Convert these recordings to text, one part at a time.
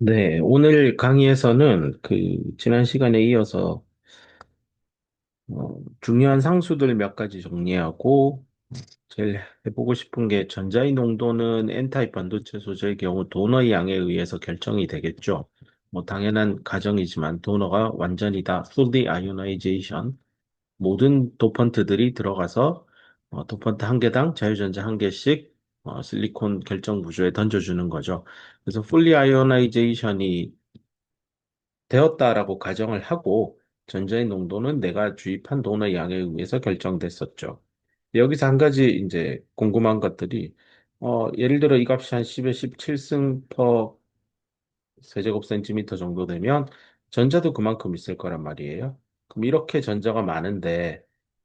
네, 오늘 강의에서는 지난 시간에 이어서 중요한 상수들 몇 가지 정리하고 제일 해보고 싶은 게 전자의 농도는 N타입 반도체 소재의 경우 도너의 양에 의해서 결정이 되겠죠. 뭐 당연한 가정이지만 도너가 완전히 다 fully ionization 모든 도펀트들이 들어가서 도펀트 한 개당 자유전자 한 개씩 실리콘 결정 구조에 던져주는 거죠. 그래서 fully ionization이 되었다라고 가정을 하고 전자의 농도는 내가 주입한 도너의 양에 의해서 결정됐었죠. 여기서 한 가지 이제 궁금한 것들이 예를 들어 이 값이 한 10에 17승 퍼 세제곱 센티미터 정도 되면 전자도 그만큼 있을 거란 말이에요. 그럼 이렇게 전자가 많은데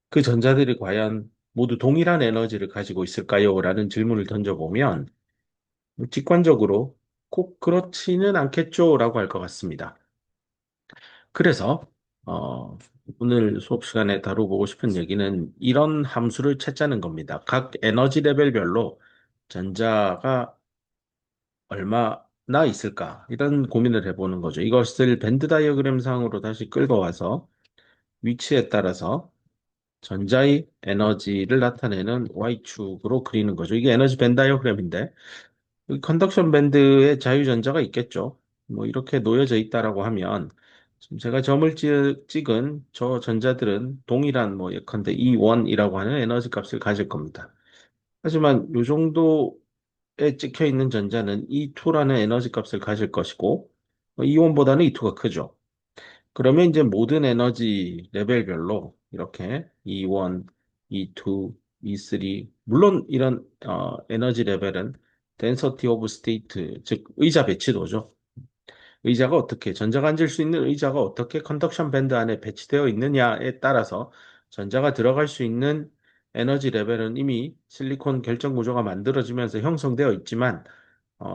그 전자들이 과연 모두 동일한 에너지를 가지고 있을까요? 라는 질문을 던져보면 직관적으로 꼭 그렇지는 않겠죠? 라고 할 것 같습니다. 그래서 오늘 수업 시간에 다뤄보고 싶은 얘기는 이런 함수를 찾자는 겁니다. 각 에너지 레벨별로 전자가 얼마나 있을까? 이런 고민을 해보는 거죠. 이것을 밴드 다이어그램 상으로 다시 끌고 와서 위치에 따라서 전자의 에너지를 나타내는 Y축으로 그리는 거죠. 이게 에너지 밴드 다이어그램인데 여기 컨덕션 밴드에 자유전자가 있겠죠. 뭐 이렇게 놓여져 있다라고 하면 지금 제가 점을 찍은 저 전자들은 동일한 뭐 예컨대 E1이라고 하는 에너지 값을 가질 겁니다. 하지만 이 정도에 찍혀 있는 전자는 E2라는 에너지 값을 가질 것이고 E1보다는 E2가 크죠. 그러면 이제 모든 에너지 레벨별로 이렇게 E1, E2, E3 물론 이런 에너지 레벨은 density of state 즉 의자 배치도죠. 의자가 어떻게 전자가 앉을 수 있는 의자가 어떻게 컨덕션 밴드 안에 배치되어 있느냐에 따라서 전자가 들어갈 수 있는 에너지 레벨은 이미 실리콘 결정 구조가 만들어지면서 형성되어 있지만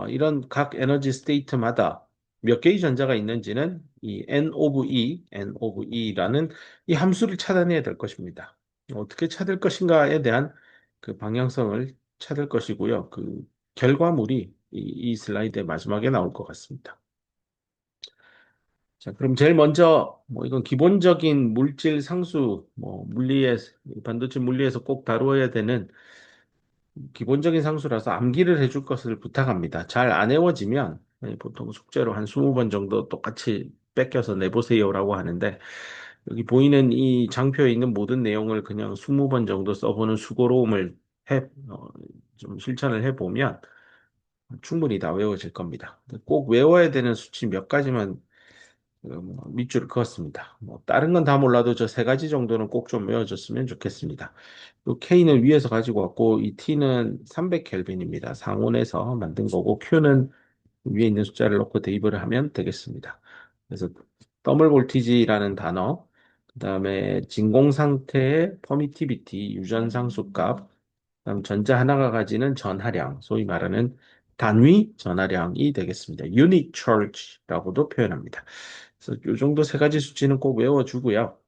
이런 각 에너지 스테이트마다 몇 개의 전자가 있는지는 이 N of E라는 이 함수를 찾아내야 될 것입니다. 어떻게 찾을 것인가에 대한 그 방향성을 찾을 것이고요. 그 결과물이 이 슬라이드의 마지막에 나올 것 같습니다. 자, 그럼 제일 먼저 뭐 이건 기본적인 물질 상수, 뭐 물리에 반도체 물리에서 꼭 다루어야 되는 기본적인 상수라서 암기를 해줄 것을 부탁합니다. 잘 안 외워지면 보통 숙제로 한 20번 정도 똑같이 뺏겨서 내보세요라고 하는데 여기 보이는 이 장표에 있는 모든 내용을 그냥 20번 정도 써보는 수고로움을 해, 어, 좀 실천을 해보면 충분히 다 외워질 겁니다. 꼭 외워야 되는 수치 몇 가지만 뭐 밑줄을 그었습니다. 뭐 다른 건 다 몰라도 저 세 가지 정도는 꼭 좀 외워줬으면 좋겠습니다. 요 K는 위에서 가지고 왔고 이 T는 300켈빈입니다. 상온에서 만든 거고 Q는 위에 있는 숫자를 넣고 대입을 하면 되겠습니다. 그래서 더블 볼티지라는 단어, 그다음에 진공 상태의 퍼미티비티 유전 상수값, 그다음 전자 하나가 가지는 전하량, 소위 말하는 단위 전하량이 되겠습니다. 유닛 charge라고도 표현합니다. 그래서 이 정도 세 가지 수치는 꼭 외워주고요.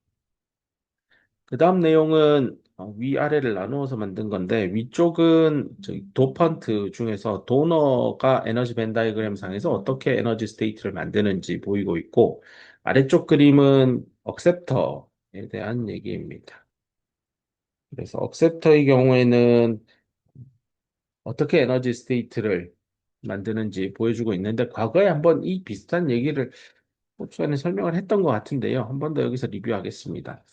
그 다음 내용은 위아래를 나누어서 만든 건데 위쪽은 저기 도펀트 중에서 도너가 에너지 벤 다이그램 상에서 어떻게 에너지 스테이트를 만드는지 보이고 있고 아래쪽 그림은 억셉터에 대한 얘기입니다. 그래서 억셉터의 경우에는 어떻게 에너지 스테이트를 만드는지 보여주고 있는데 과거에 한번 이 비슷한 얘기를 시간에 설명을 했던 것 같은데요. 한 번 더 여기서 리뷰하겠습니다.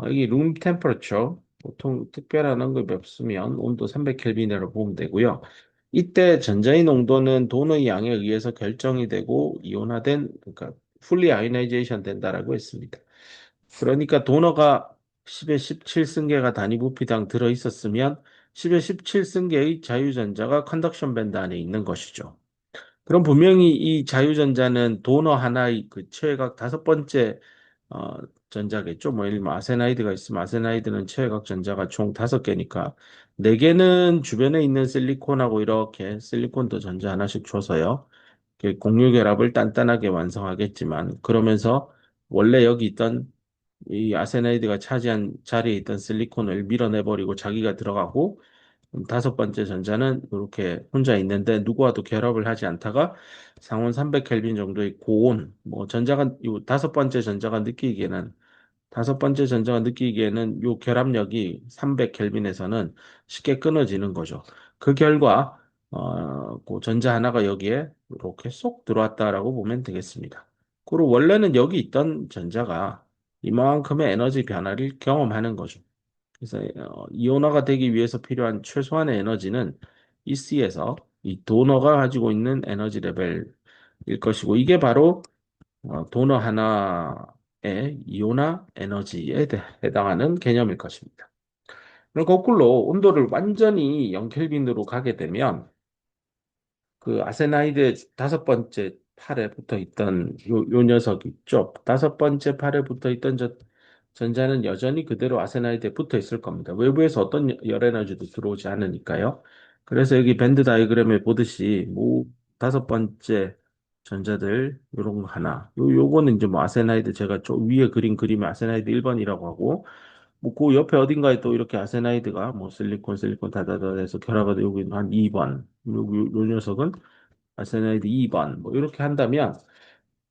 여기 룸 템퍼러처 보통 특별한 언급이 없으면 온도 300켈빈이라고 보면 되고요. 이때 전자의 농도는 도너의 양에 의해서 결정이 되고 이온화된 그러니까 풀리 아이오나이제이션 된다라고 했습니다. 그러니까 도너가 10에 17승계가 단위 부피당 들어 있었으면 10에 17승계의 자유전자가 컨덕션 밴드 안에 있는 것이죠. 그럼 분명히 이 자유전자는 도너 하나의 그 최외각 다섯 번째 어, 전자겠죠. 뭐 예를 들면 아세나이드가 있으면 아세나이드는 최외각 전자가 총 다섯 개니까 네 개는 주변에 있는 실리콘하고 이렇게 실리콘도 전자 하나씩 줘서요. 이렇게 공유 결합을 단단하게 완성하겠지만 그러면서 원래 여기 있던 이 아세나이드가 차지한 자리에 있던 실리콘을 밀어내버리고 자기가 들어가고 다섯 번째 전자는 이렇게 혼자 있는데 누구와도 결합을 하지 않다가 상온 300켈빈 정도의 고온, 뭐 전자가 요 다섯 번째 전자가 느끼기에는 요 결합력이 300켈빈에서는 쉽게 끊어지는 거죠. 그 결과 그 전자 하나가 여기에 이렇게 쏙 들어왔다라고 보면 되겠습니다. 그리고 원래는 여기 있던 전자가 이만큼의 에너지 변화를 경험하는 거죠. 그래서 이온화가 되기 위해서 필요한 최소한의 에너지는 EC에서 이 도너가 가지고 있는 에너지 레벨일 것이고 이게 바로 도너 하나의 이온화 에너지에 해당하는 개념일 것입니다. 그럼 거꾸로 온도를 완전히 0켈빈으로 가게 되면 그 아세나이드 다섯 번째 팔에 붙어 있던 요 녀석 있죠. 다섯 번째 팔에 붙어 있던 전자는 여전히 그대로 아세나이드에 붙어 있을 겁니다. 외부에서 어떤 열 에너지도 들어오지 않으니까요. 그래서 여기 밴드 다이그램에 보듯이 뭐 다섯 번째 전자들 요런 거 하나. 요거는 이제 뭐 아세나이드 제가 저 위에 그린 그림이 아세나이드 1번이라고 하고 뭐 그 옆에 어딘가에 또 이렇게 아세나이드가 뭐 실리콘 다다다 해서 결합가 되고 있는 한 2번. 요 녀석은 아세나이드 2번 뭐 이렇게 한다면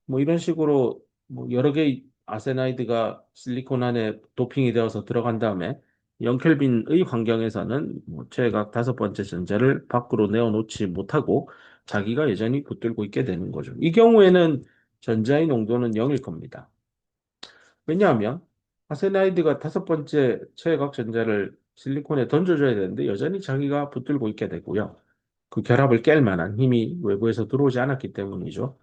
뭐 이런 식으로 뭐 여러 개의 아세나이드가 실리콘 안에 도핑이 되어서 들어간 다음에 0켈빈의 환경에서는 뭐 최각 다섯 번째 전자를 밖으로 내어놓지 못하고 자기가 여전히 붙들고 있게 되는 거죠. 이 경우에는 전자의 농도는 0일 겁니다. 왜냐하면 아세나이드가 다섯 번째 최각 전자를 실리콘에 던져줘야 되는데 여전히 자기가 붙들고 있게 되고요. 그 결합을 깰 만한 힘이 외부에서 들어오지 않았기 때문이죠.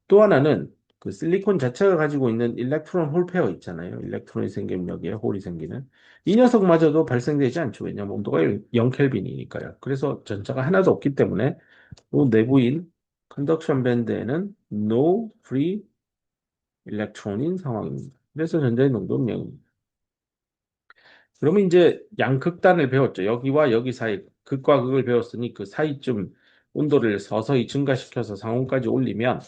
또 하나는 그 실리콘 자체가 가지고 있는 일렉트론 홀 페어 있잖아요. 일렉트론이 생기면 여기에 홀이 생기는. 이 녀석마저도 발생되지 않죠. 왜냐하면 온도가 0켈빈이니까요. 그래서 전자가 하나도 없기 때문에 이 내부인 컨덕션 밴드에는 no free electron인 상황입니다. 그래서 전자의 농도는 0입니다. 그러면 이제 양극단을 배웠죠. 여기와 여기 사이, 극과 극을 배웠으니 그 사이쯤 온도를 서서히 증가시켜서 상온까지 올리면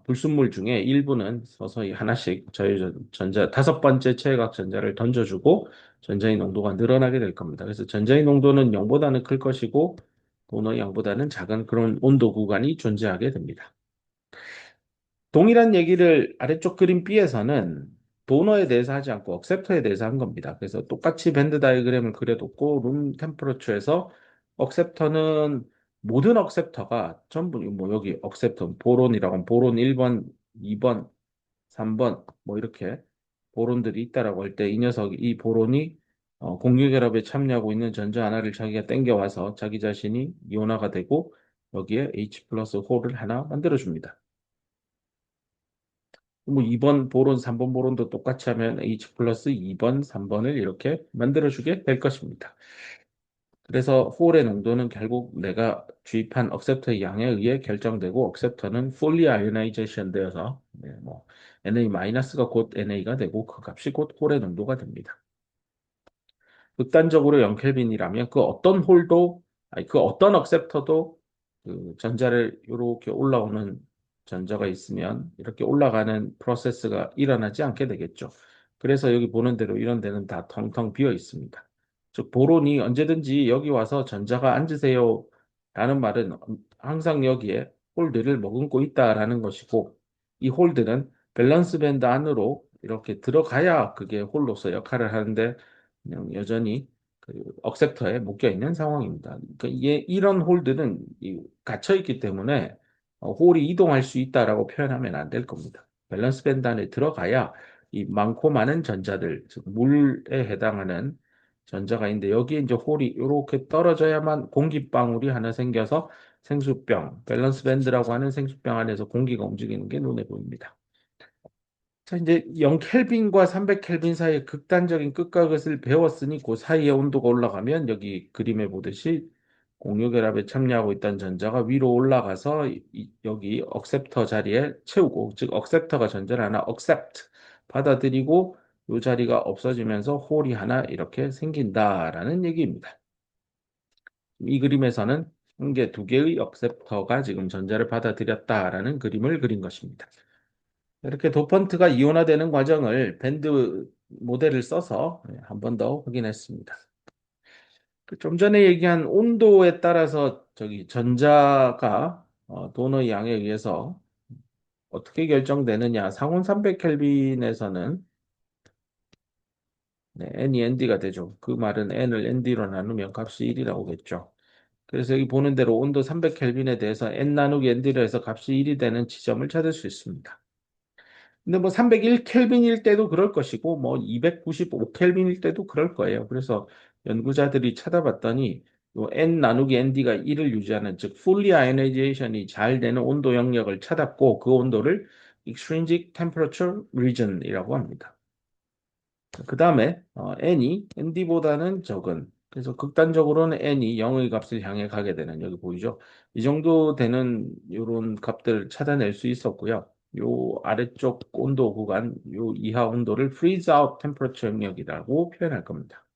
불순물 중에 일부는 서서히 하나씩 저희 전자 다섯 번째 최각 전자를 던져주고 전자의 농도가 늘어나게 될 겁니다. 그래서 전자의 농도는 0보다는 클 것이고 도너의 양보다는 작은 그런 온도 구간이 존재하게 됩니다. 동일한 얘기를 아래쪽 그림 B에서는 도너에 대해서 하지 않고 억셉터에 대해서 한 겁니다. 그래서 똑같이 밴드 다이그램을 그려뒀고 룸 템퍼러처에서 억셉터는 모든 억셉터가 전부 뭐 여기 억셉터 보론이라고 하면 보론 1번, 2번, 3번 뭐 이렇게 보론들이 있다라고 할 때 이 녀석이 이 보론이 공유결합에 참여하고 있는 전자 하나를 자기가 땡겨와서 자기 자신이 이온화가 되고 여기에 H 플러스 홀을 하나 만들어줍니다. 뭐 2번 보론, 3번 보론도 똑같이 하면 H 플러스 2번, 3번을 이렇게 만들어주게 될 것입니다. 그래서 홀의 농도는 결국 내가 주입한 억셉터의 양에 의해 결정되고 억셉터는 fully ionization 되어서 뭐 Na-가 곧 NA가 되고 그 값이 곧 홀의 농도가 됩니다. 극단적으로 0켈빈이라면 그 어떤 홀도 아니 그 어떤 억셉터도 그 전자를 이렇게 올라오는 전자가 있으면 이렇게 올라가는 프로세스가 일어나지 않게 되겠죠. 그래서 여기 보는 대로 이런 데는 다 텅텅 비어 있습니다. 즉 보론이 언제든지 여기 와서 전자가 앉으세요 라는 말은 항상 여기에 홀드를 머금고 있다라는 것이고 이 홀드는 밸런스 밴드 안으로 이렇게 들어가야 그게 홀로서 역할을 하는데 그냥 여전히 그 억셉터에 묶여 있는 상황입니다. 그러니까 이게 이런 홀드는 갇혀 있기 때문에 홀이 이동할 수 있다라고 표현하면 안 될 겁니다. 밸런스 밴드 안에 들어가야 이 많고 많은 전자들, 즉 물에 해당하는 전자가 있는데 여기에 이제 홀이 이렇게 떨어져야만 공기방울이 하나 생겨서 생수병, 밸런스 밴드라고 하는 생수병 안에서 공기가 움직이는 게 눈에 보입니다. 자, 이제 0켈빈과 300켈빈 사이의 극단적인 끝과 끝을 배웠으니 그 사이의 온도가 올라가면 여기 그림에 보듯이 공유결합에 참여하고 있던 전자가 위로 올라가서 여기 억셉터 자리에 채우고 즉 억셉터가 전자를 하나 억셉트 받아들이고 이 자리가 없어지면서 홀이 하나 이렇게 생긴다라는 얘기입니다. 이 그림에서는 한 개, 두 개의 억셉터가 지금 전자를 받아들였다라는 그림을 그린 것입니다. 이렇게 도펀트가 이온화되는 과정을 밴드 모델을 써서 한 번 더 확인했습니다. 그좀 전에 얘기한 온도에 따라서 저기 전자가 도너의 양에 의해서 어떻게 결정되느냐. 상온 300켈빈에서는 네, n이 nd가 되죠. 그 말은 n을 nd로 나누면 값이 1이라고겠죠. 그래서 여기 보는 대로 온도 300켈빈에 대해서 n 나누기 nd로 해서 값이 1이 되는 지점을 찾을 수 있습니다. 근데 뭐 301켈빈일 때도 그럴 것이고 뭐 295켈빈일 때도 그럴 거예요. 그래서 연구자들이 찾아봤더니 요 n 나누기 nd가 1을 유지하는 즉 fully ionization 잘 되는 온도 영역을 찾았고 그 온도를 extrinsic temperature region이라고 합니다. 그 다음에 n이 nd보다는 적은 그래서 극단적으로는 n이 0의 값을 향해 가게 되는 여기 보이죠? 이 정도 되는 이런 값들을 찾아낼 수 있었고요. 요 아래쪽 온도 구간, 요 이하 온도를 freeze out temperature 영역이라고 표현할 겁니다.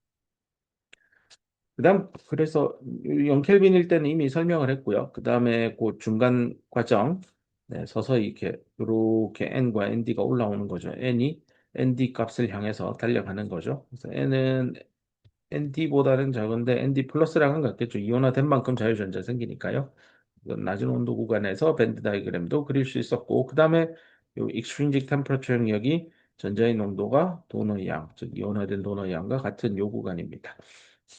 그다음 그래서 0켈빈일 때는 이미 설명을 했고요. 그다음에 그 중간 과정 네, 서서히 이렇게 n과 nd가 올라오는 거죠. n이 nd 값을 향해서 달려가는 거죠. 그래서 n은 nd보다는 작은데 nd 플러스랑은 같겠죠. 이온화된 만큼 자유전자 생기니까요. 이건 낮은 온도 구간에서 밴드 다이그램도 그릴 수 있었고 그다음에 요 extrinsic temperature 영역이 전자의 농도가 도너의 양, 즉 이온화된 도너의 양과 같은 요 구간입니다.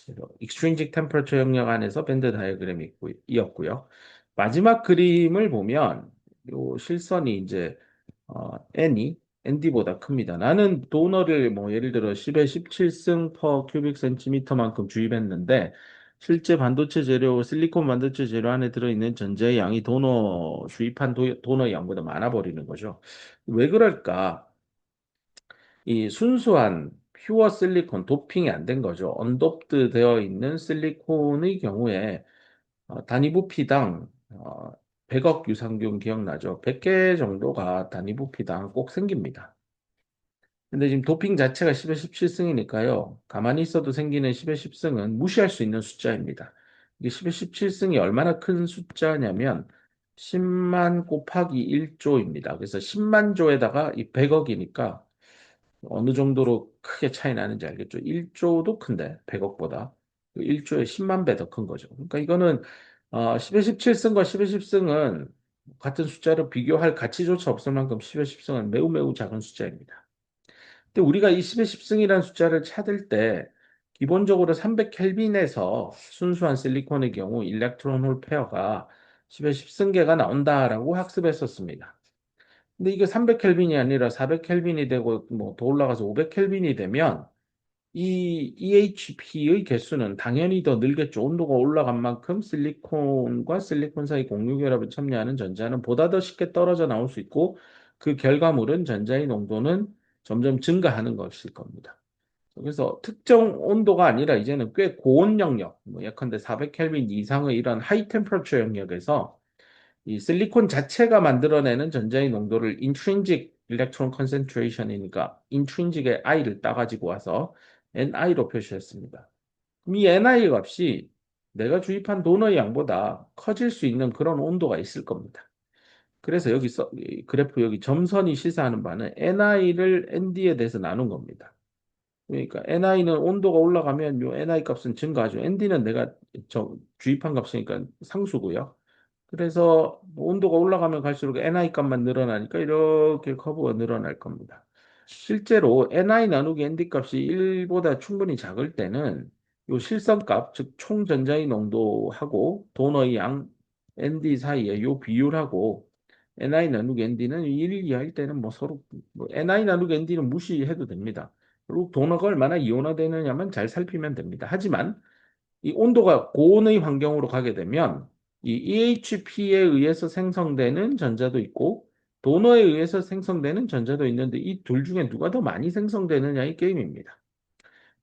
그래서 extrinsic temperature 영역 안에서 밴드 다이어그램이 이었고요. 마지막 그림을 보면 요 실선이 이제 n이 nd보다 큽니다. 나는 도너를 뭐 예를 들어 10에 17승 per 큐빅 센티미터만큼 주입했는데 실제 반도체 재료, 실리콘 반도체 재료 안에 들어있는 전자의 양이 주입한 도너의 양보다 많아 버리는 거죠. 왜 그럴까? 이 순수한 퓨어 실리콘 도핑이 안 된 거죠. 언도프드 되어 있는 실리콘의 경우에 단위 부피당 100억 유산균 기억나죠? 100개 정도가 단위 부피당 꼭 생깁니다. 근데 지금 도핑 자체가 10의 17승이니까요. 가만히 있어도 생기는 10의 10승은 무시할 수 있는 숫자입니다. 이게 10의 17승이 얼마나 큰 숫자냐면 10만 곱하기 1조입니다. 그래서 10만 조에다가 이 100억이니까 어느 정도로 크게 차이 나는지 알겠죠? 1조도 큰데 100억보다 1조에 10만 배 더 큰 거죠. 그러니까 이거는 10의 17승과 10의 10승은 같은 숫자로 비교할 가치조차 없을 만큼 10의 10승은 매우 매우 작은 숫자입니다. 근데 우리가 이 10의 10승이라는 숫자를 찾을 때 기본적으로 300켈빈에서 순수한 실리콘의 경우 일렉트론 홀 페어가 10의 10승계가 나온다라고 학습했었습니다. 근데 이게 300켈빈이 아니라 400켈빈이 되고 뭐 더 올라가서 500켈빈이 되면 이 EHP의 개수는 당연히 더 늘겠죠. 온도가 올라간 만큼 실리콘과 실리콘 사이 공유결합을 첨예하는 전자는 보다 더 쉽게 떨어져 나올 수 있고 그 결과물은 전자의 농도는 점점 증가하는 것일 겁니다. 그래서 특정 온도가 아니라 이제는 꽤 고온 영역, 뭐 예컨대 400켈빈 이상의 이런 하이 템퍼처 영역에서 이 실리콘 자체가 만들어내는 전자의 농도를 intrinsic electron concentration이니까 intrinsic의 i를 따가지고 와서 ni로 표시했습니다. 그럼 이 ni 값이 내가 주입한 도너의 양보다 커질 수 있는 그런 온도가 있을 겁니다. 그래서 이 그래프 여기 점선이 시사하는 바는 ni를 nd에 대해서 나눈 겁니다. 그러니까 ni는 온도가 올라가면 요 ni 값은 증가하죠. nd는 내가 주입한 값이니까 상수고요. 그래서 뭐 온도가 올라가면 갈수록 ni 값만 늘어나니까 이렇게 커브가 늘어날 겁니다. 실제로 ni 나누기 nd 값이 1보다 충분히 작을 때는 요 실선값, 즉 총전자의 농도하고 도너의 양 nd 사이에 요 비율하고 ni 나누기 nd는 1 이하일 때는 뭐 서로 뭐 ni 나누기 nd는 무시해도 됩니다. 그리고 도너가 얼마나 이온화되느냐만 잘 살피면 됩니다. 하지만 이 온도가 고온의 환경으로 가게 되면 이 EHP에 의해서 생성되는 전자도 있고 도너에 의해서 생성되는 전자도 있는데 이 둘 중에 누가 더 많이 생성되느냐의 게임입니다.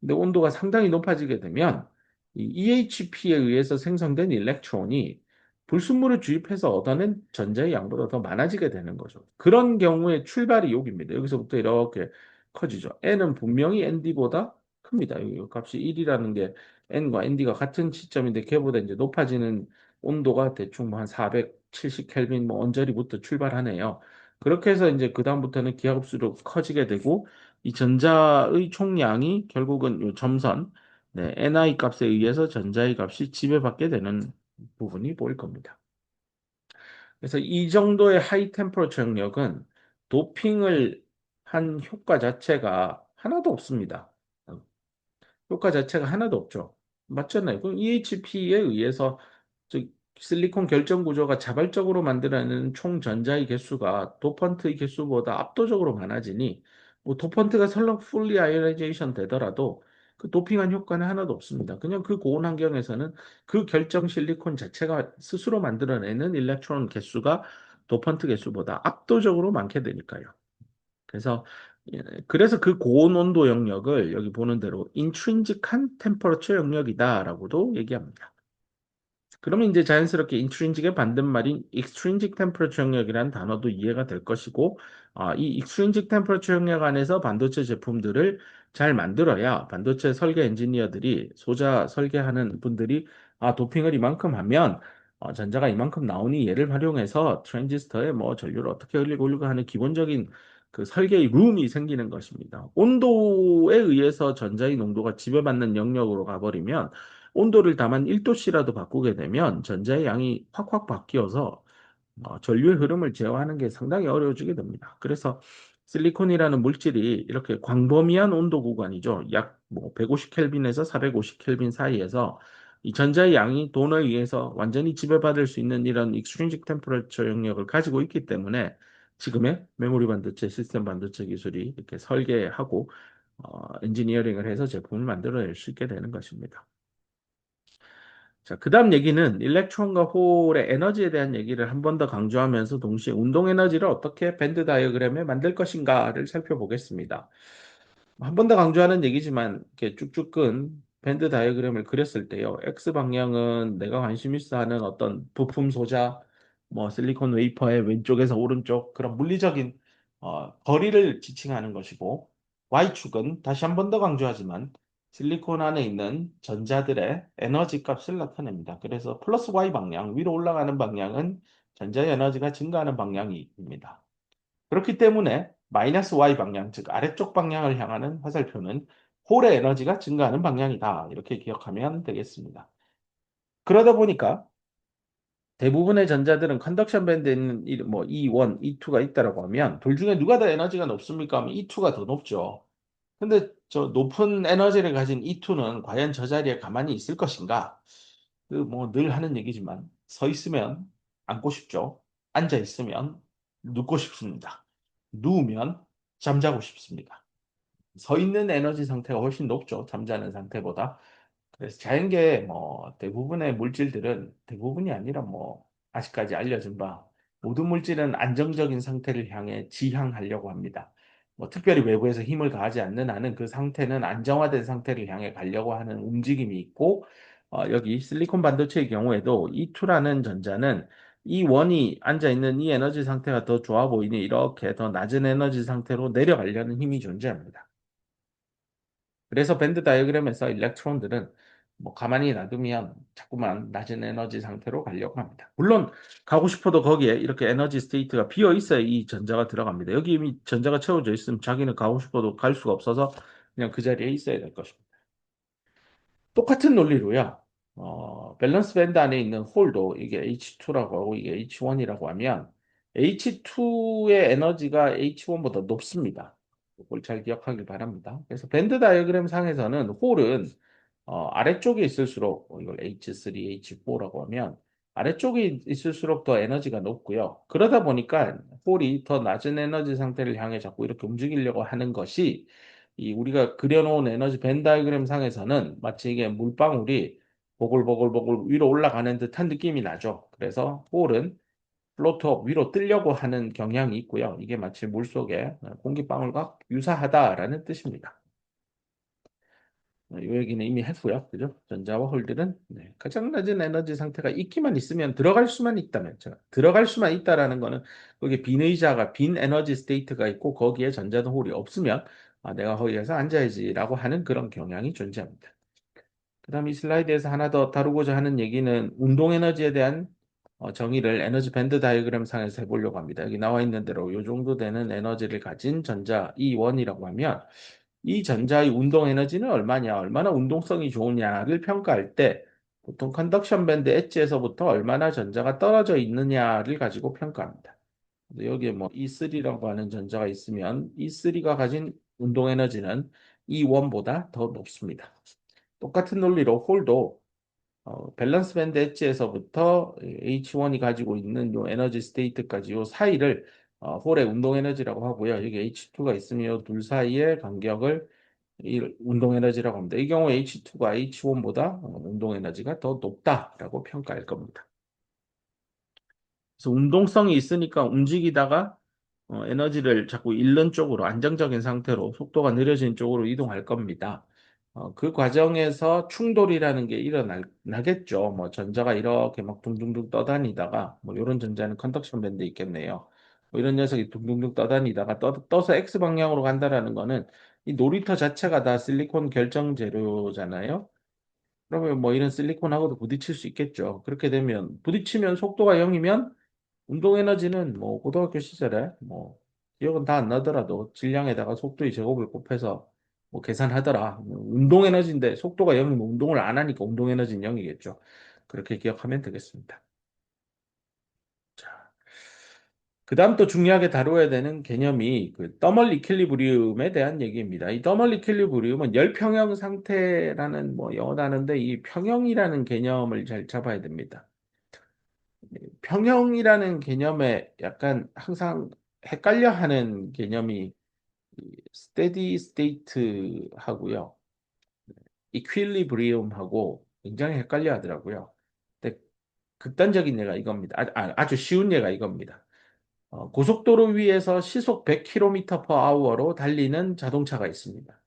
근데 온도가 상당히 높아지게 되면 이 EHP에 의해서 생성된 일렉트론이 불순물을 주입해서 얻어낸 전자의 양보다 더 많아지게 되는 거죠. 그런 경우에 출발이 여기입니다. 여기서부터 이렇게 커지죠. N은 분명히 ND보다 큽니다. 여기 값이 1이라는 게 N과 ND가 같은 시점인데 걔보다 이제 높아지는 온도가 대충 뭐 한 470 켈빈 뭐 언저리부터 출발하네요. 그렇게 해서 이제 그다음부터는 기하급수로 커지게 되고 이 전자의 총량이 결국은 요 점선 네, NI 값에 의해서 전자의 값이 지배받게 되는 부분이 보일 겁니다. 그래서 이 정도의 하이 템퍼러처 영역은 도핑을 한 효과 자체가 하나도 없습니다. 효과 자체가 하나도 없죠. 맞잖아요. 그럼 EHP에 의해서 즉 실리콘 결정 구조가 자발적으로 만들어내는 총 전자의 개수가 도펀트의 개수보다 압도적으로 많아지니 뭐 도펀트가 설령 풀리 아이오나이제이션 되더라도 그 도핑한 효과는 하나도 없습니다. 그냥 그 고온 환경에서는 그 결정 실리콘 자체가 스스로 만들어내는 일렉트론 개수가 도펀트 개수보다 압도적으로 많게 되니까요. 그래서 예, 그래서 그 고온 온도 영역을 여기 보는 대로 인트린직한 템퍼러처 영역이다라고도 얘기합니다. 그러면 이제 자연스럽게 인트린직의 반대말인 extrinsic temperature 영역이라는 단어도 이해가 될 것이고, 이 extrinsic temperature 영역 안에서 반도체 제품들을 잘 만들어야 반도체 설계 엔지니어들이 소자 설계하는 분들이 도핑을 이만큼 하면 전자가 이만큼 나오니 얘를 활용해서 트랜지스터에 뭐 전류를 어떻게 흘리고 흘리고 하는 기본적인 그 설계의 룸이 생기는 것입니다. 온도에 의해서 전자의 농도가 지배받는 영역으로 가버리면 온도를 다만 1도씨라도 바꾸게 되면 전자의 양이 확확 바뀌어서 전류의 흐름을 제어하는 게 상당히 어려워지게 됩니다. 그래서 실리콘이라는 물질이 이렇게 광범위한 온도 구간이죠. 약 뭐 150켈빈에서 450켈빈 사이에서 이 전자의 양이 돈에 의해서 완전히 지배받을 수 있는 이런 extrinsic temperature 영역을 가지고 있기 때문에 지금의 메모리 반도체, 시스템 반도체 기술이 이렇게 설계하고 엔지니어링을 해서 제품을 만들어낼 수 있게 되는 것입니다. 자, 그 다음 얘기는 일렉트론과 홀의 에너지에 대한 얘기를 한 번 더 강조하면서 동시에 운동 에너지를 어떻게 밴드 다이어그램에 만들 것인가를 살펴보겠습니다. 한 번 더 강조하는 얘기지만 이렇게 쭉쭉 끈 밴드 다이어그램을 그렸을 때요. X 방향은 내가 관심 있어 하는 어떤 부품 소자, 뭐 실리콘 웨이퍼의 왼쪽에서 오른쪽 그런 물리적인 거리를 지칭하는 것이고 Y축은 다시 한 번 더 강조하지만 실리콘 안에 있는 전자들의 에너지 값을 나타냅니다. 그래서 플러스 Y 방향, 위로 올라가는 방향은 전자의 에너지가 증가하는 방향입니다. 그렇기 때문에 마이너스 Y 방향, 즉 아래쪽 방향을 향하는 화살표는 홀의 에너지가 증가하는 방향이다. 이렇게 기억하면 되겠습니다. 그러다 보니까 대부분의 전자들은 컨덕션 밴드에 있는 뭐 E1, E2가 있다라고 하면 둘 중에 누가 더 에너지가 높습니까? 하면 E2가 더 높죠. 근데 저 높은 에너지를 가진 E2는 과연 저 자리에 가만히 있을 것인가? 그 뭐 늘 하는 얘기지만 서 있으면 앉고 싶죠. 앉아 있으면 눕고 싶습니다. 누우면 잠자고 싶습니다. 서 있는 에너지 상태가 훨씬 높죠. 잠자는 상태보다. 그래서 자연계의 뭐 대부분의 물질들은 대부분이 아니라 뭐 아직까지 알려진 바 모든 물질은 안정적인 상태를 향해 지향하려고 합니다. 뭐 특별히 외부에서 힘을 가하지 않는 한은 그 상태는 안정화된 상태를 향해 가려고 하는 움직임이 있고 여기 실리콘 반도체의 경우에도 E2라는 전자는 E1이 앉아 있는 이 에너지 상태가 더 좋아 보이니 이렇게 더 낮은 에너지 상태로 내려가려는 힘이 존재합니다. 그래서 밴드 다이어그램에서 일렉트론들은 뭐 가만히 놔두면 자꾸만 낮은 에너지 상태로 가려고 합니다. 물론 가고 싶어도 거기에 이렇게 에너지 스테이트가 비어 있어야 이 전자가 들어갑니다. 여기 이미 전자가 채워져 있으면 자기는 가고 싶어도 갈 수가 없어서 그냥 그 자리에 있어야 될 것입니다. 똑같은 논리로요. 밸런스 밴드 안에 있는 홀도 이게 H2라고 하고 이게 H1이라고 하면 H2의 에너지가 H1보다 높습니다. 이걸 잘 기억하길 바랍니다. 그래서 밴드 다이어그램 상에서는 홀은 아래쪽에 있을수록 이걸 H3, H4라고 하면 아래쪽에 있을수록 더 에너지가 높고요. 그러다 보니까 홀이 더 낮은 에너지 상태를 향해 자꾸 이렇게 움직이려고 하는 것이 이 우리가 그려놓은 에너지 벤 다이어그램 상에서는 마치 이게 물방울이 보글보글보글 위로 올라가는 듯한 느낌이 나죠. 그래서 홀은 플로트업 위로 뜨려고 하는 경향이 있고요. 이게 마치 물속에 공기방울과 유사하다라는 뜻입니다. 이 얘기는 이미 했고요. 그죠? 전자와 홀들은 가장 낮은 에너지 상태가 있기만 있으면 들어갈 수만 있다면, 들어갈 수만 있다라는 거는 거기에 빈 의자가 빈 에너지 스테이트가 있고 거기에 전자도 홀이 없으면 내가 거기에서 앉아야지라고 하는 그런 경향이 존재합니다. 그다음 이 슬라이드에서 하나 더 다루고자 하는 얘기는 운동 에너지에 대한 정의를 에너지 밴드 다이어그램 상에서 해보려고 합니다. 여기 나와 있는 대로 이 정도 되는 에너지를 가진 전자 E1이라고 하면 이 전자의 운동 에너지는 얼마냐, 얼마나 운동성이 좋으냐를 평가할 때 보통 컨덕션 밴드 엣지에서부터 얼마나 전자가 떨어져 있느냐를 가지고 평가합니다. 근데 여기에 뭐 E3라고 하는 전자가 있으면 E3가 가진 운동 에너지는 E1보다 더 높습니다. 똑같은 논리로 홀도 밸런스 밴드 엣지에서부터 H1이 가지고 있는 요 에너지 스테이트까지 요 사이를 홀의 운동 에너지라고 하고요. 여기 H2가 있으면 둘 사이의 간격을 이 운동 에너지라고 합니다. 이 경우 H2가 H1보다 운동 에너지가 더 높다라고 평가할 겁니다. 그래서 운동성이 있으니까 움직이다가 에너지를 자꾸 잃는 쪽으로 안정적인 상태로 속도가 느려진 쪽으로 이동할 겁니다. 그 과정에서 충돌이라는 게 일어나겠죠. 뭐 전자가 이렇게 막 둥둥둥 떠다니다가 뭐 이런 전자는 컨덕션 밴드 있겠네요. 뭐 이런 녀석이 둥둥둥 떠다니다가 떠서 X 방향으로 간다라는 거는 이 놀이터 자체가 다 실리콘 결정 재료잖아요. 그러면 뭐 이런 실리콘하고도 부딪힐 수 있겠죠. 그렇게 되면 부딪히면 속도가 0이면 운동 에너지는 뭐 고등학교 시절에 뭐 기억은 다 안 나더라도 질량에다가 속도의 제곱을 곱해서 뭐 계산하더라. 운동 에너지인데 속도가 0이면 운동을 안 하니까 운동 에너지는 0이겠죠. 그렇게 기억하면 되겠습니다. 자, 그다음 또 중요하게 다루어야 되는 개념이 그 더멀 이퀄리브리움에 대한 얘기입니다. 이 더멀 이퀄리브리움은 열평형 상태라는 뭐 영어 단어인데 이 평형이라는 개념을 잘 잡아야 됩니다. 평형이라는 개념에 약간 항상 헷갈려 하는 개념이 스테디 스테이트하고요. 이퀄리브리움하고 굉장히 헷갈려 하더라고요. 근데 극단적인 예가 이겁니다. 아주 쉬운 예가 이겁니다. 고속도로 위에서 시속 100km per hour로 달리는 자동차가 있습니다.